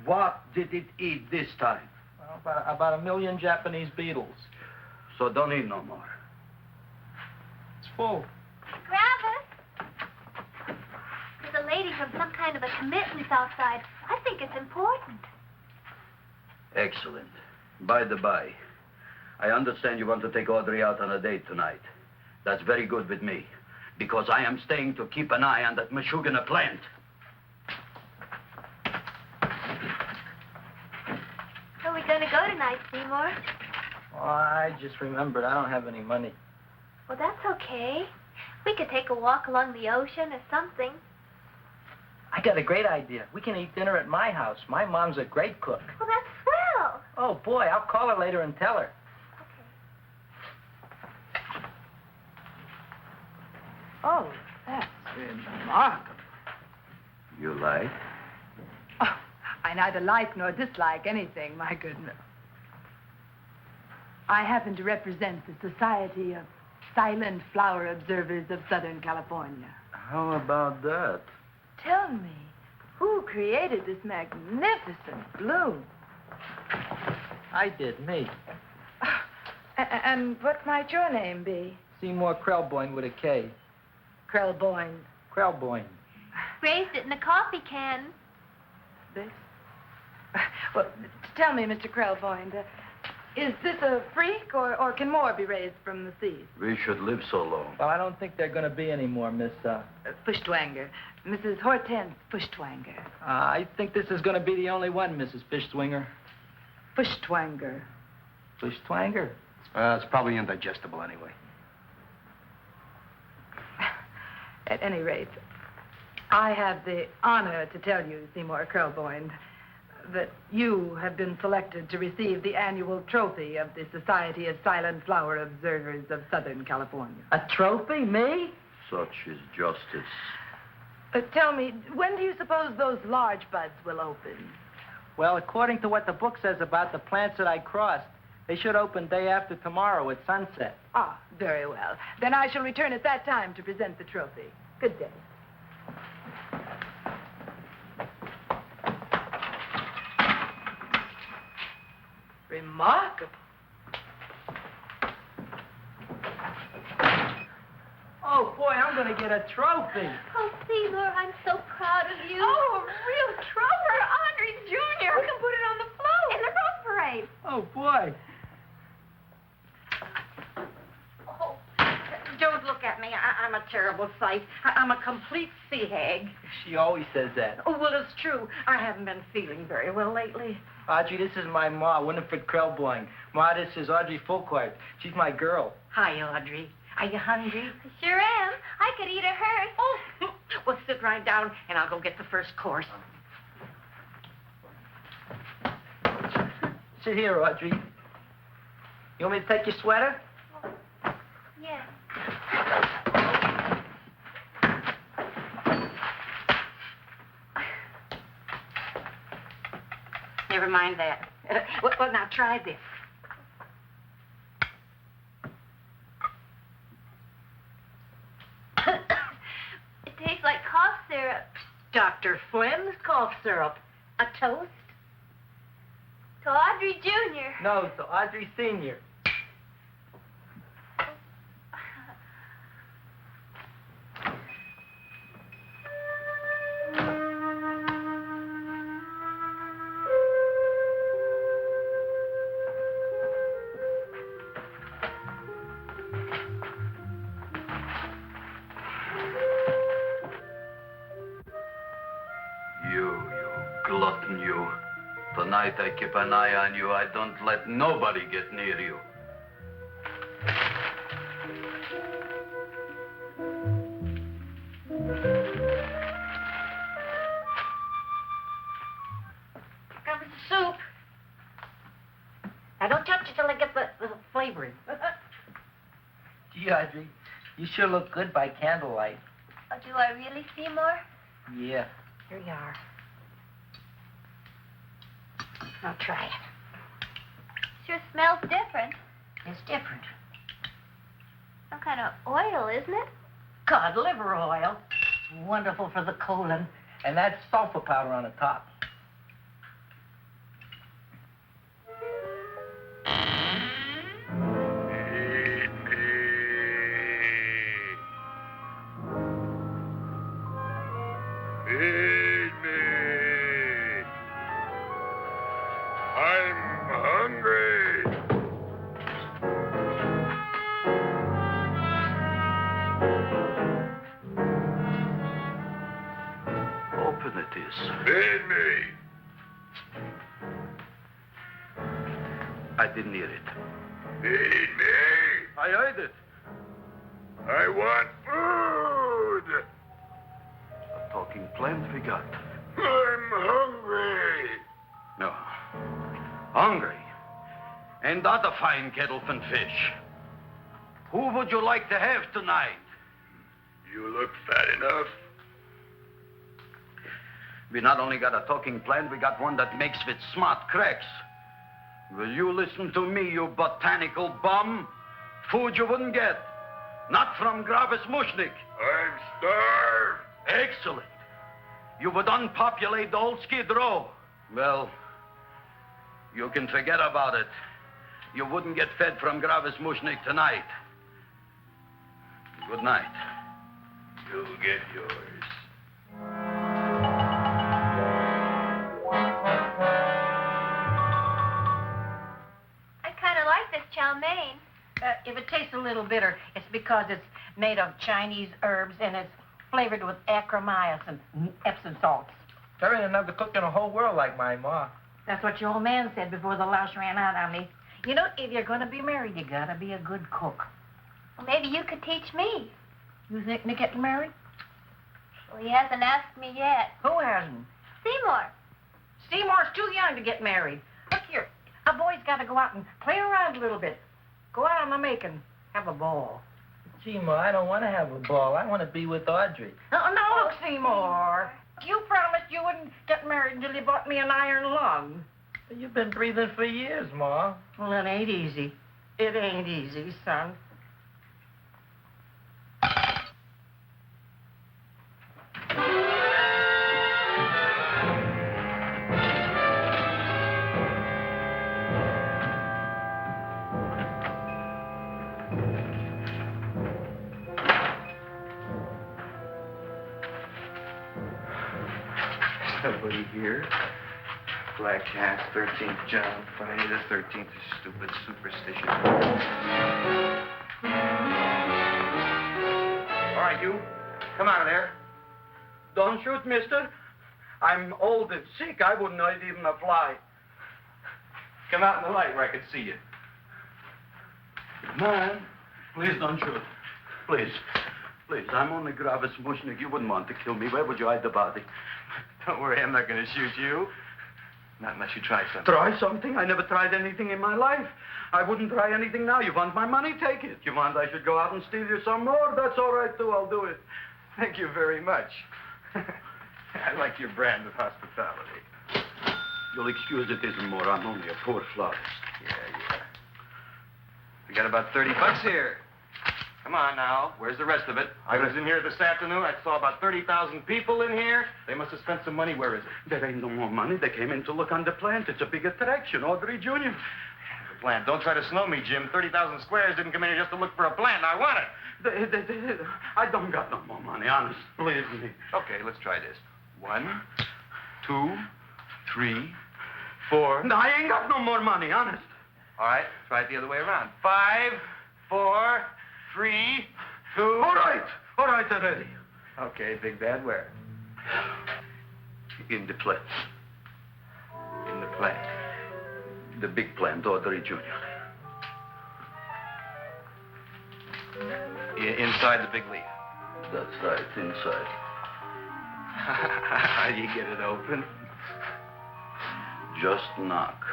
What did it eat this time? Well, about 1 million Japanese beetles. So don't eat no more. It's full. Gravis. There's a lady from some kind of a commitment outside. I think it's important. Excellent. By the by, I understand you want to take Audrey out on a date tonight. That's very good with me, because I am staying to keep an eye on that Meshuggah plant. Where are we going to go tonight, Seymour? Oh, I just remembered I don't have any money. Well, that's okay. We could take a walk along the ocean or something. I got a great idea. We can eat dinner at my house. My mom's a great cook. Well, that's swell. Oh, boy, I'll call her later and tell her. Oh, that's remarkable. You like? Oh, I neither like nor dislike anything, my goodness. I happen to represent the Society of silent flower observers of Southern California. How about that? Tell me, who created this magnificent bloom? I did, me. And what might your name be? Seymour Krelboyne with a K. Krelboyne. Krelboyne. Raised it in a coffee can. This? Well, tell me, Mr. Krelboyne, is this a freak, or can more be raised from the seas? We should live so long. Well, I don't think there are going to be any more, Miss, Fuschtwanger. Mrs. Hortense Fuschtwanger. I think this is going to be the only one, Mrs. Fishswinger. Fuschtwanger. Fuschtwanger? It's probably indigestible anyway. At any rate, I have the honor to tell you, Seymour Krelboyne, that you have been selected to receive the annual trophy of the Society of Silent Flower Observers of Southern California. A trophy? Me? Such is justice. Tell me, when do you suppose those large buds will open? Well, according to what the book says about the plants that I crossed, they should open day after tomorrow at sunset. Ah, very well. Then I shall return at that time to present the trophy. Good day. Remarkable. Oh, boy, I'm going to get a trophy. Oh, Seymour, I'm so proud of you. Oh, a real trooper, Audrey Jr. We can put it on the float in the Rose Parade. Oh, boy. Oh, don't look at me. I'm a terrible sight. I'm a complete sea hag. She always says that. Oh, well, it's true. I haven't been feeling very well lately. Audrey, this is my ma, Winifred Krelboyne. Ma, this is Audrey Fulcourt. She's my girl. Hi, Audrey. Are you hungry? I sure am. I could eat a hearse. Oh, well, sit right down, and I'll go get the first course. Sit here, Audrey. You want me to take your sweater? Yeah. Never mind that. Well, now try this. It tastes like cough syrup. Dr. Flynn's cough syrup. A toast? To Audrey Jr. No, to Audrey Sr. You glutton, you. Tonight I keep an eye on you. I don't let nobody get near you. Comes the soup. Now, don't touch it till I get the flavoring. Gee, Audrey, you sure look good by candlelight. Oh, do I really, Seymour? Yeah. Here you are. Now, try it. Sure smells different. It's different. Some kind of oil, isn't it? Cod liver oil. It's wonderful for the colon. And that's sulfur powder on the top. Eat me. Feed me. I'm hungry. Open it is. Feed me. I didn't hear it. Feed me. I heard it. I want food. A talking plant we got. I'm hungry. No. Hungry. Ain't that a fine kettle of fish? Who would you like to have tonight? You look fat enough. We not only got a talking plant, we got one that makes with smart cracks. Will you listen to me, you botanical bum? Food you wouldn't get. Not from Gravis Mushnik. I'm starved. Excellent. You would unpopulate the whole Skid Row. Well, you can forget about it. You wouldn't get fed from Gravis Mushnik tonight. Good night. You'll get yours. I kind of like this chow mein. If it tastes a little bitter, it's because it's made of Chinese herbs and it's flavored with acromycin, Epsom salts. There ain't another cook in the whole world like my ma. That's what your old man said before the louse ran out on me. You know, if you're going to be married, you got to be a good cook. Well, maybe you could teach me. You think Nick getting married? Well, he hasn't asked me yet. Who hasn't? Seymour. Seymour's too young to get married. Look here, a boy's got to go out and play around a little bit. Go out on the making, have a ball. Gee, Ma, I don't want to have a ball. I want to be with Audrey. No, look, Seymour. You promised you wouldn't get married until you bought me an iron lung. You've been breathing for years, Ma. Well, it ain't easy. It ain't easy, son. Nobody here. Black Cat, 13th John, Friday the 13th is stupid superstition. All right, you. Come out of there. Don't shoot, mister. I'm old and sick. I wouldn't hurt even a fly. Come out in the light where I can see you. Man, please don't shoot. Please. Please, I'm only Gravis Mushnik. You wouldn't want to kill me. Where would you hide the body? Don't worry, I'm not going to shoot you. Not unless you try something. Try something? I never tried anything in my life. I wouldn't try anything now. You want my money? Take it. You want I should go out and steal you some more? That's all right, too. I'll do it. Thank you very much. I like your brand of hospitality. You'll excuse it isn't more. I'm only a poor florist. Yeah. We got about $30 here. Come on now. Where's the rest of it? I was in here this afternoon. I saw about 30,000 people in here. They must have spent some money. Where is it? There ain't no more money. They came in to look on the plant. It's a big attraction. Audrey Jr. The plant. Don't try to snow me, Jim. 30,000 squares didn't come in here just to look for a plant. I want it. I don't got no more money, honest. Believe me. Okay, let's try this. 1, 2, 3, 4. No, I ain't got no more money, honest. All right, try it the other way around. 5, 4, 3, 2. All right already. Okay, big bad where? In the plant. In the plant. The big plant, Audrey Jr. Inside the big leaf. That's right, inside. How do you get it open? Just knock.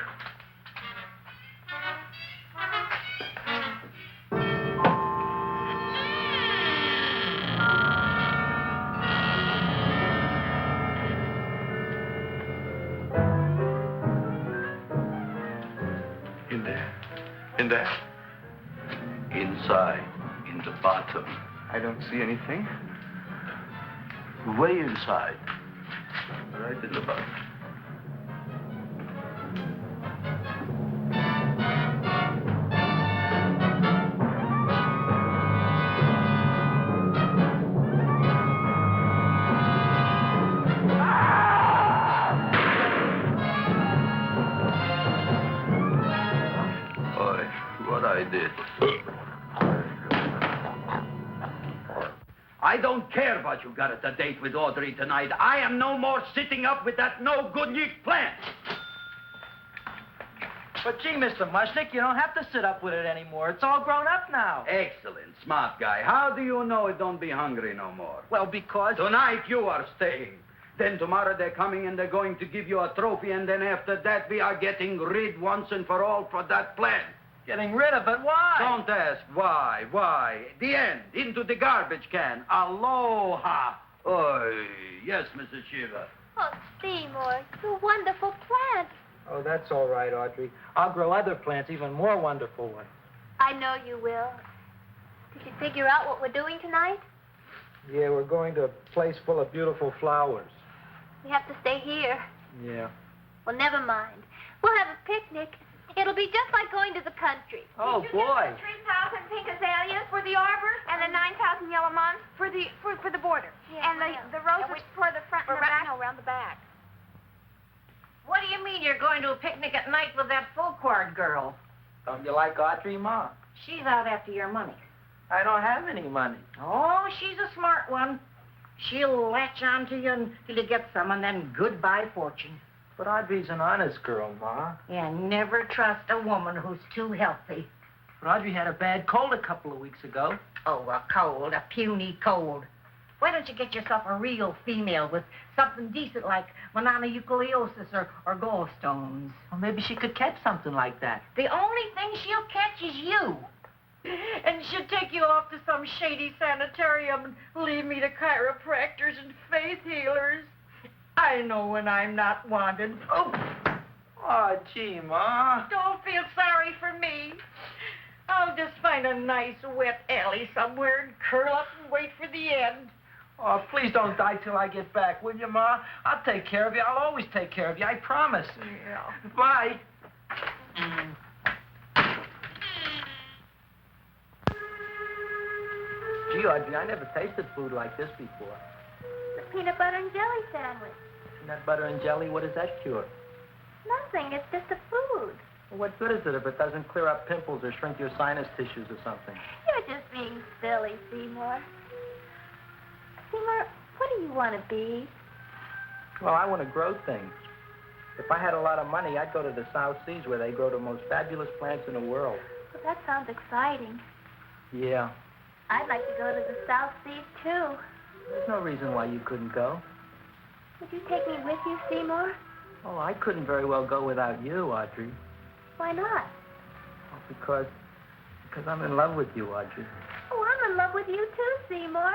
In there? Inside, in the bottom. I don't see anything. Way inside. Right in the bottom. I did. I don't care what you got at the date with Audrey tonight. I am no more sitting up with that no-good Nick plant. But gee, Mr. Mushnick, you don't have to sit up with it anymore. It's all grown up now. Excellent, smart guy. How do you know it don't be hungry no more? Well, because... Tonight you are staying. Then tomorrow they're coming and they're going to give you a trophy, and then after that we are getting rid once and for all for that plant. Getting rid of it? Why? Don't ask why. Why? The end. Into the garbage can. Aloha. Oy. Yes, Mrs. Shiva. Oh, Seymour, it's a wonderful plant. Oh, that's all right, Audrey. I'll grow other plants, even more wonderful ones. I know you will. Did you figure out what we're doing tonight? Yeah, we're going to a place full of beautiful flowers. We have to stay here. Yeah. Well, never mind. We'll have a picnic. It'll be just like going to the country. Oh, boy. 3,000 pink azaleas for the arbor, and the 9,000 yellow mums for the border, and the roses for the front and the back. No, around the back. What do you mean you're going to a picnic at night with that full-quart girl? Don't you like Audrey, Ma? She's out after your money. I don't have any money. Oh, she's a smart one. She'll latch on to you until you get some, and then goodbye fortune. But Audrey's an honest girl, Ma. Yeah, never trust a woman who's too healthy. But Audrey had a bad cold a couple of weeks ago. Oh, a cold, a puny cold. Why don't you get yourself a real female with something decent like mononucleosis or gallstones? Well, maybe she could catch something like that. The only thing she'll catch is you. And she'll take you off to some shady sanitarium and leave me to chiropractors and faith healers. I know when I'm not wanted. Oh, gee, Ma. Don't feel sorry for me. I'll just find a nice wet alley somewhere and curl up and wait for the end. Oh, please don't die till I get back, will you, Ma? I'll take care of you. I'll always take care of you. I promise. Yeah. Bye. Gee, Audrey, I never tasted food like this before. The peanut butter and jelly sandwich. Peanut butter and jelly, what does that cure? Nothing. It's just a food. Well, what good is it if it doesn't clear up pimples or shrink your sinus tissues or something? You're just being silly, Seymour. Seymour, what do you want to be? Well, I want to grow things. If I had a lot of money, I'd go to the South Seas where they grow the most fabulous plants in the world. Well, that sounds exciting. Yeah. I'd like to go to the South Seas, too. There's no reason why you couldn't go. Would you take me with you, Seymour? Oh, I couldn't very well go without you, Audrey. Why not? Oh, because I'm in love with you, Audrey. Oh, I'm in love with you, too, Seymour.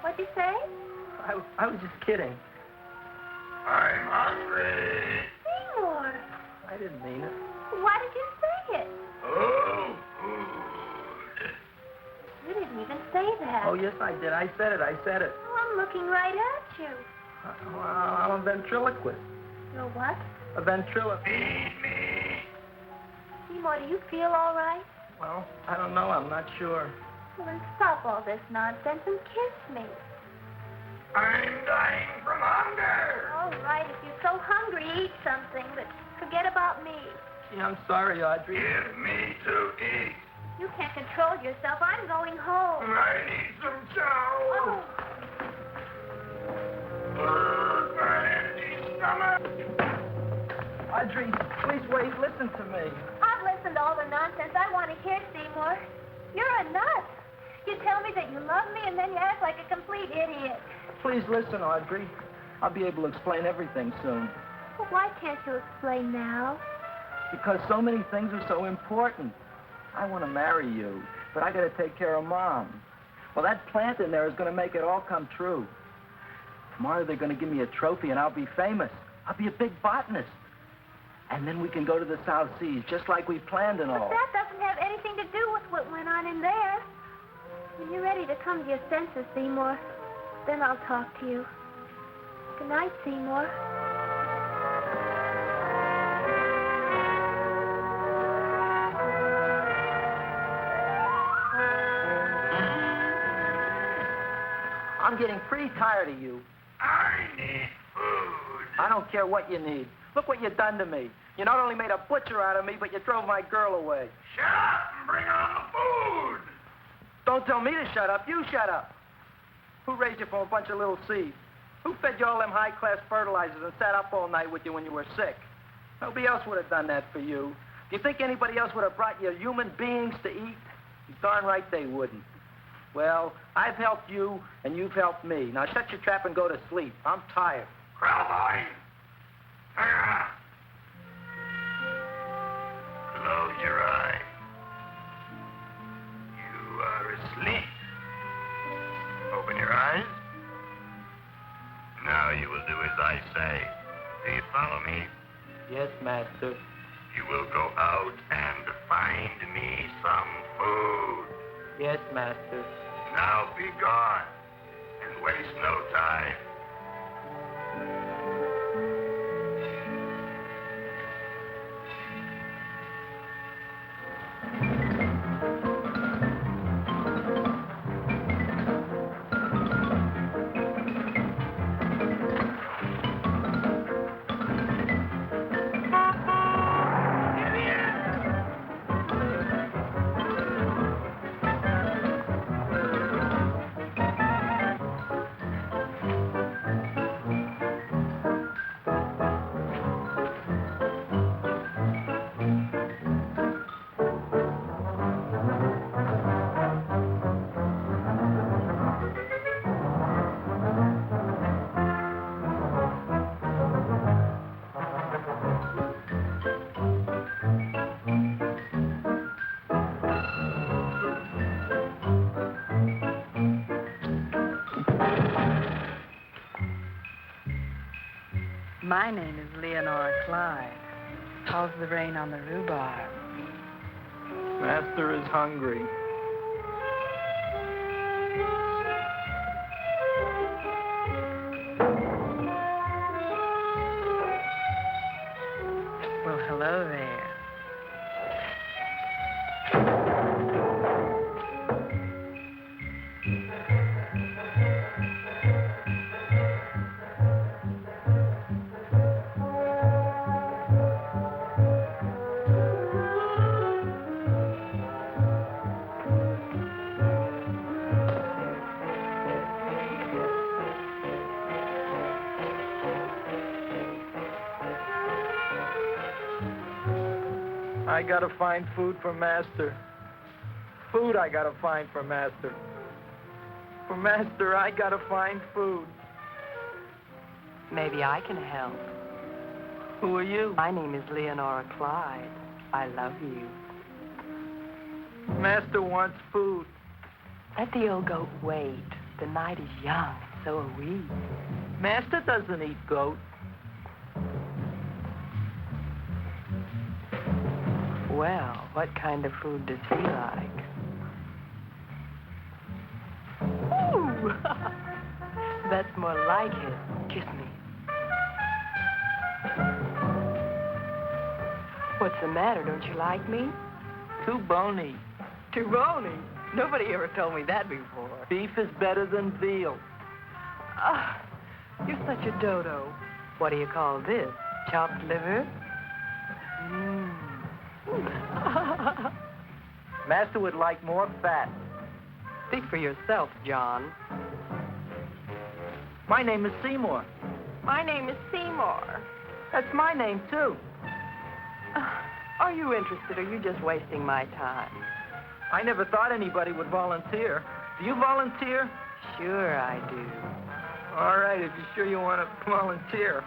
What'd you say? I was just kidding. I'm hungry. Seymour. I didn't mean it. Why did you say it? Oh, food. You didn't even say that. Oh, yes, I did. I said it. Oh, I'm looking right at you. Well, I'm a ventriloquist. You're what? A ventriloquist. Feed me. Seymour, do you feel all right? Well, I don't know. I'm not sure. Well, then stop all this nonsense and kiss me. I'm dying from hunger. All right, if you're so hungry, eat something, but forget about me. Gee, I'm sorry, Audrey. Give me to eat. You can't control yourself. I'm going home. I need some chow. Oh. My empty stomach. Audrey, please wait. Listen to me. I've listened to all the nonsense I want to hear, Seymour. You're a nut. You tell me that you love me, and then you act like a complete idiot. Please listen, Audrey. I'll be able to explain everything soon. Well, why can't you explain now? Because so many things are so important. I want to marry you, but I got to take care of Mom. Well, that plant in there is going to make it all come true. Tomorrow they're going to give me a trophy, and I'll be famous. I'll be a big botanist. And then we can go to the South Seas, just like we planned and all. But that doesn't have anything to do with what went on in there. When you're ready to come to your senses, Seymour, then I'll talk to you. Good night, Seymour. I'm getting pretty tired of you. I need food. I don't care what you need. Look what you've done to me. You not only made a butcher out of me, but you drove my girl away. Shut up and bring on the food. Don't tell me to shut up. You shut up. Who raised you from a bunch of little seeds? Who fed you all them high-class fertilizers and sat up all night with you when you were sick? Nobody else would have done that for you. Do you think anybody else would have brought you human beings to eat? You're darn right they wouldn't. Well, I've helped you, and you've helped me. Now shut your trap and go to sleep. I'm tired. Crowboy. Close your eyes. You are asleep. Open your eyes. Now you will do as I say. Do you follow me? Yes, master. You will go out and Find me some food. Yes, master. Now be gone and waste no time. My name is Leonora Clyde. How's the rain on the rhubarb? Master is hungry. Well, hello there. I gotta find food for Master. Food I gotta find for Master. For Master, I gotta find food. Maybe I can help. Who are you? My name is Leonora Clyde. I love you. Master wants food. Let the old goat wait. The night is young, so are we. Master doesn't eat goat. Well, what kind of food does he like? Ooh! That's more like it. Kiss me. What's the matter? Don't you like me? Too bony. Too bony? Nobody ever told me that before. Beef is better than veal. Ah, you're such a dodo. What do you call this? Chopped liver? Master would like more fat. Speak for yourself, John. My name is Seymour. My name is Seymour. That's my name, too. Are you interested, or are you just wasting my time? I never thought anybody would volunteer. Do you volunteer? Sure I do. All right, if you're sure you want to volunteer.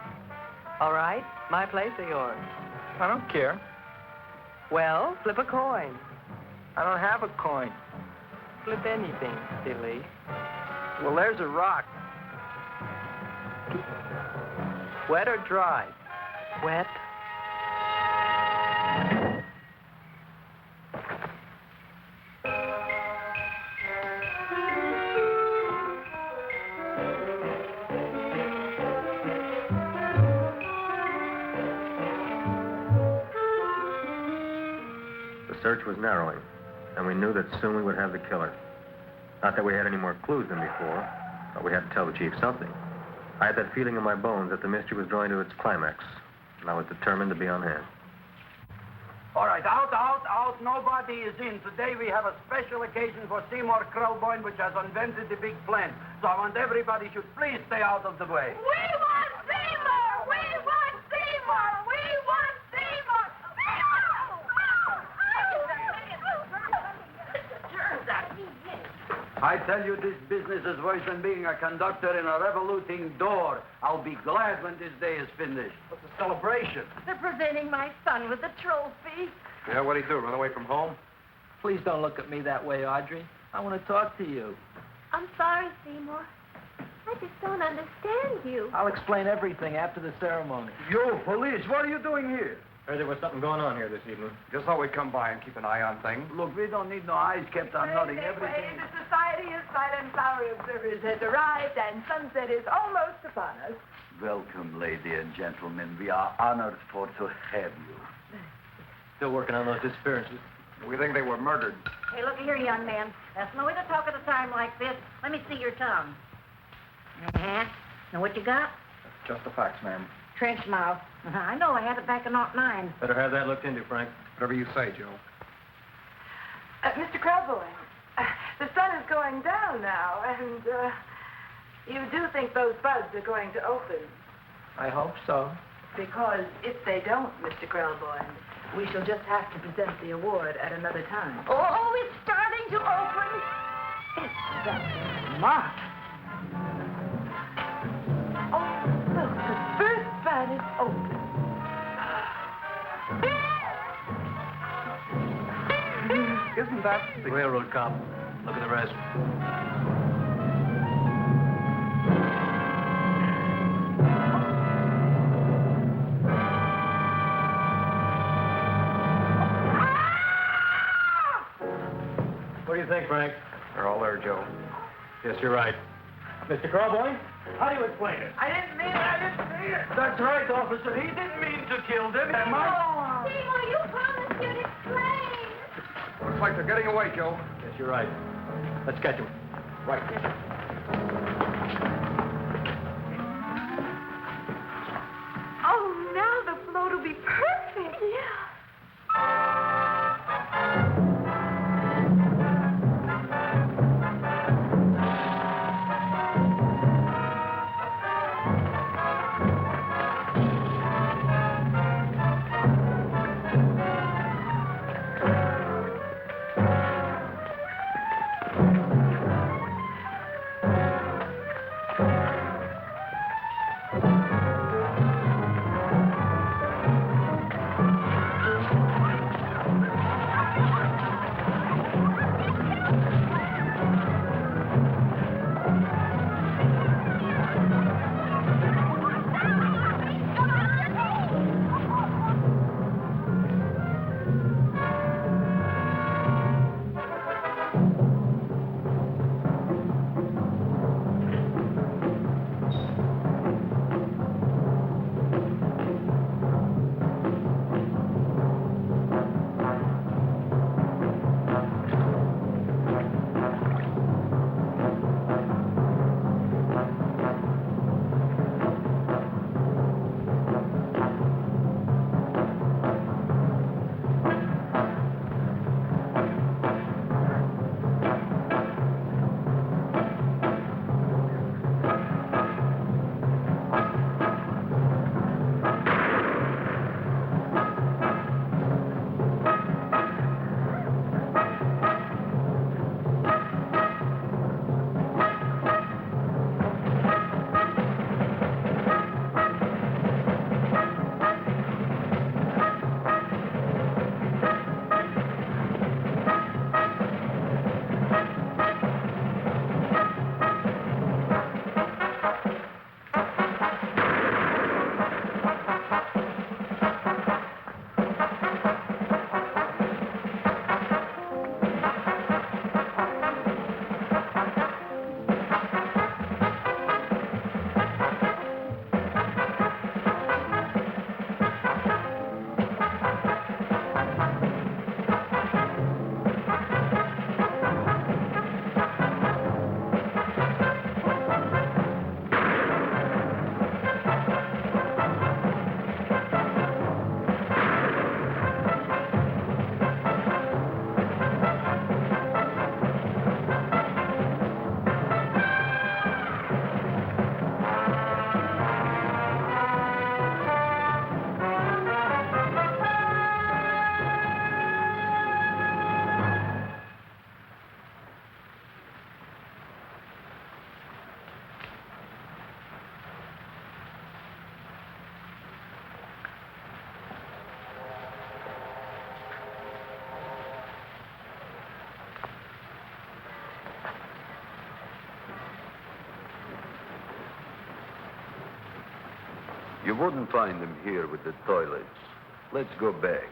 All right, my place or yours? I don't care. Well, flip a coin. I don't have a coin. Flip anything, silly. Well, there's a rock. Wet or dry? Wet. The search was narrowing, and we knew that soon we would have the killer. Not that we had any more clues than before, but we had to tell the chief something. I had that feeling in my bones that the mystery was drawing to its climax, and I was determined to be on hand. All right, out. Nobody is in. Today we have a special occasion for Seymour Krelboyne, which has invented the big plan. So I want everybody should please stay out of the way. We want Seymour! We want Seymour! We want Seymour! I tell you, this business is worse than being a conductor in a revoluting door. I'll be glad when this day is finished. What's the celebration? They're presenting my son with a trophy. Yeah, what'd he do? Run away from home? Please don't look at me that way, Audrey. I want to talk to you. I'm sorry, Seymour. I just don't understand you. I'll explain everything after the ceremony. You, police, what are you doing here? Heard there was something going on here this evening. Just thought we'd come by and keep an eye on things. Look, we don't need no eyes kept on nothing. Everything. The Society of Silent Flower Observers has arrived, and sunset is almost upon us. Welcome, lady and gentlemen. We are honored for to have you. Still working on those disappearances. We think they were murdered. Hey, look here, young man. That's no way to talk at a time like this. Let me see your tongue. Uh-huh. Know what you got? Just the facts, ma'am. Trench mouth. I know. I had it back in '09. Better have that looked into, Frank. Whatever you say, Joe. Mr. Krelboy, the sun is going down now, and you do think those buds are going to open? I hope so. Because if they don't, Mr. Krelboy, we shall just have to present the award at another time. Oh, it's starting to open. It's that moth. Oh, look, the first bud is open. Isn't that The railroad cop. Look at the rest. What do you think, Frank? They're all there, Joe. Yes, you're right. Mr. Crawboy, how do you explain it? I didn't mean it. That's right, officer. He didn't mean to kill them. Am I? Seymour, you promised you'd explain. Looks like they're getting away, Joe. Yes, you're right. Let's catch him. Right. Oh, now the float will be perfect. Yeah. You wouldn't find them here with the toilets. Let's go back.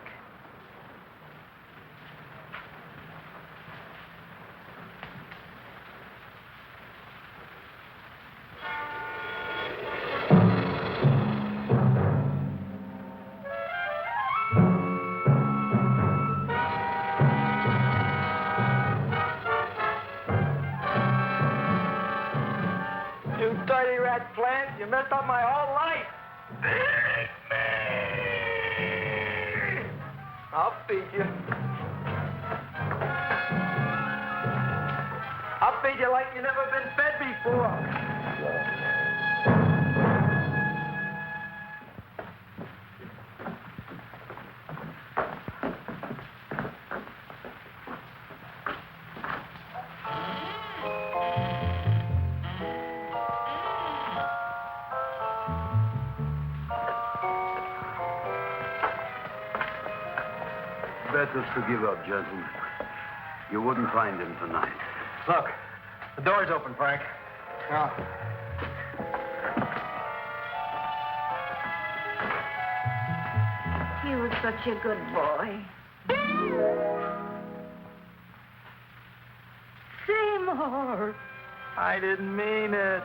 You dirty rat plant, you messed up my whole life. I'll feed you. I'll feed you like you've never been fed before. Better to give up, Judson. You wouldn't find him tonight. Look, the door's open, Frank. Now, He was such a good boy. Seymour. I didn't mean it.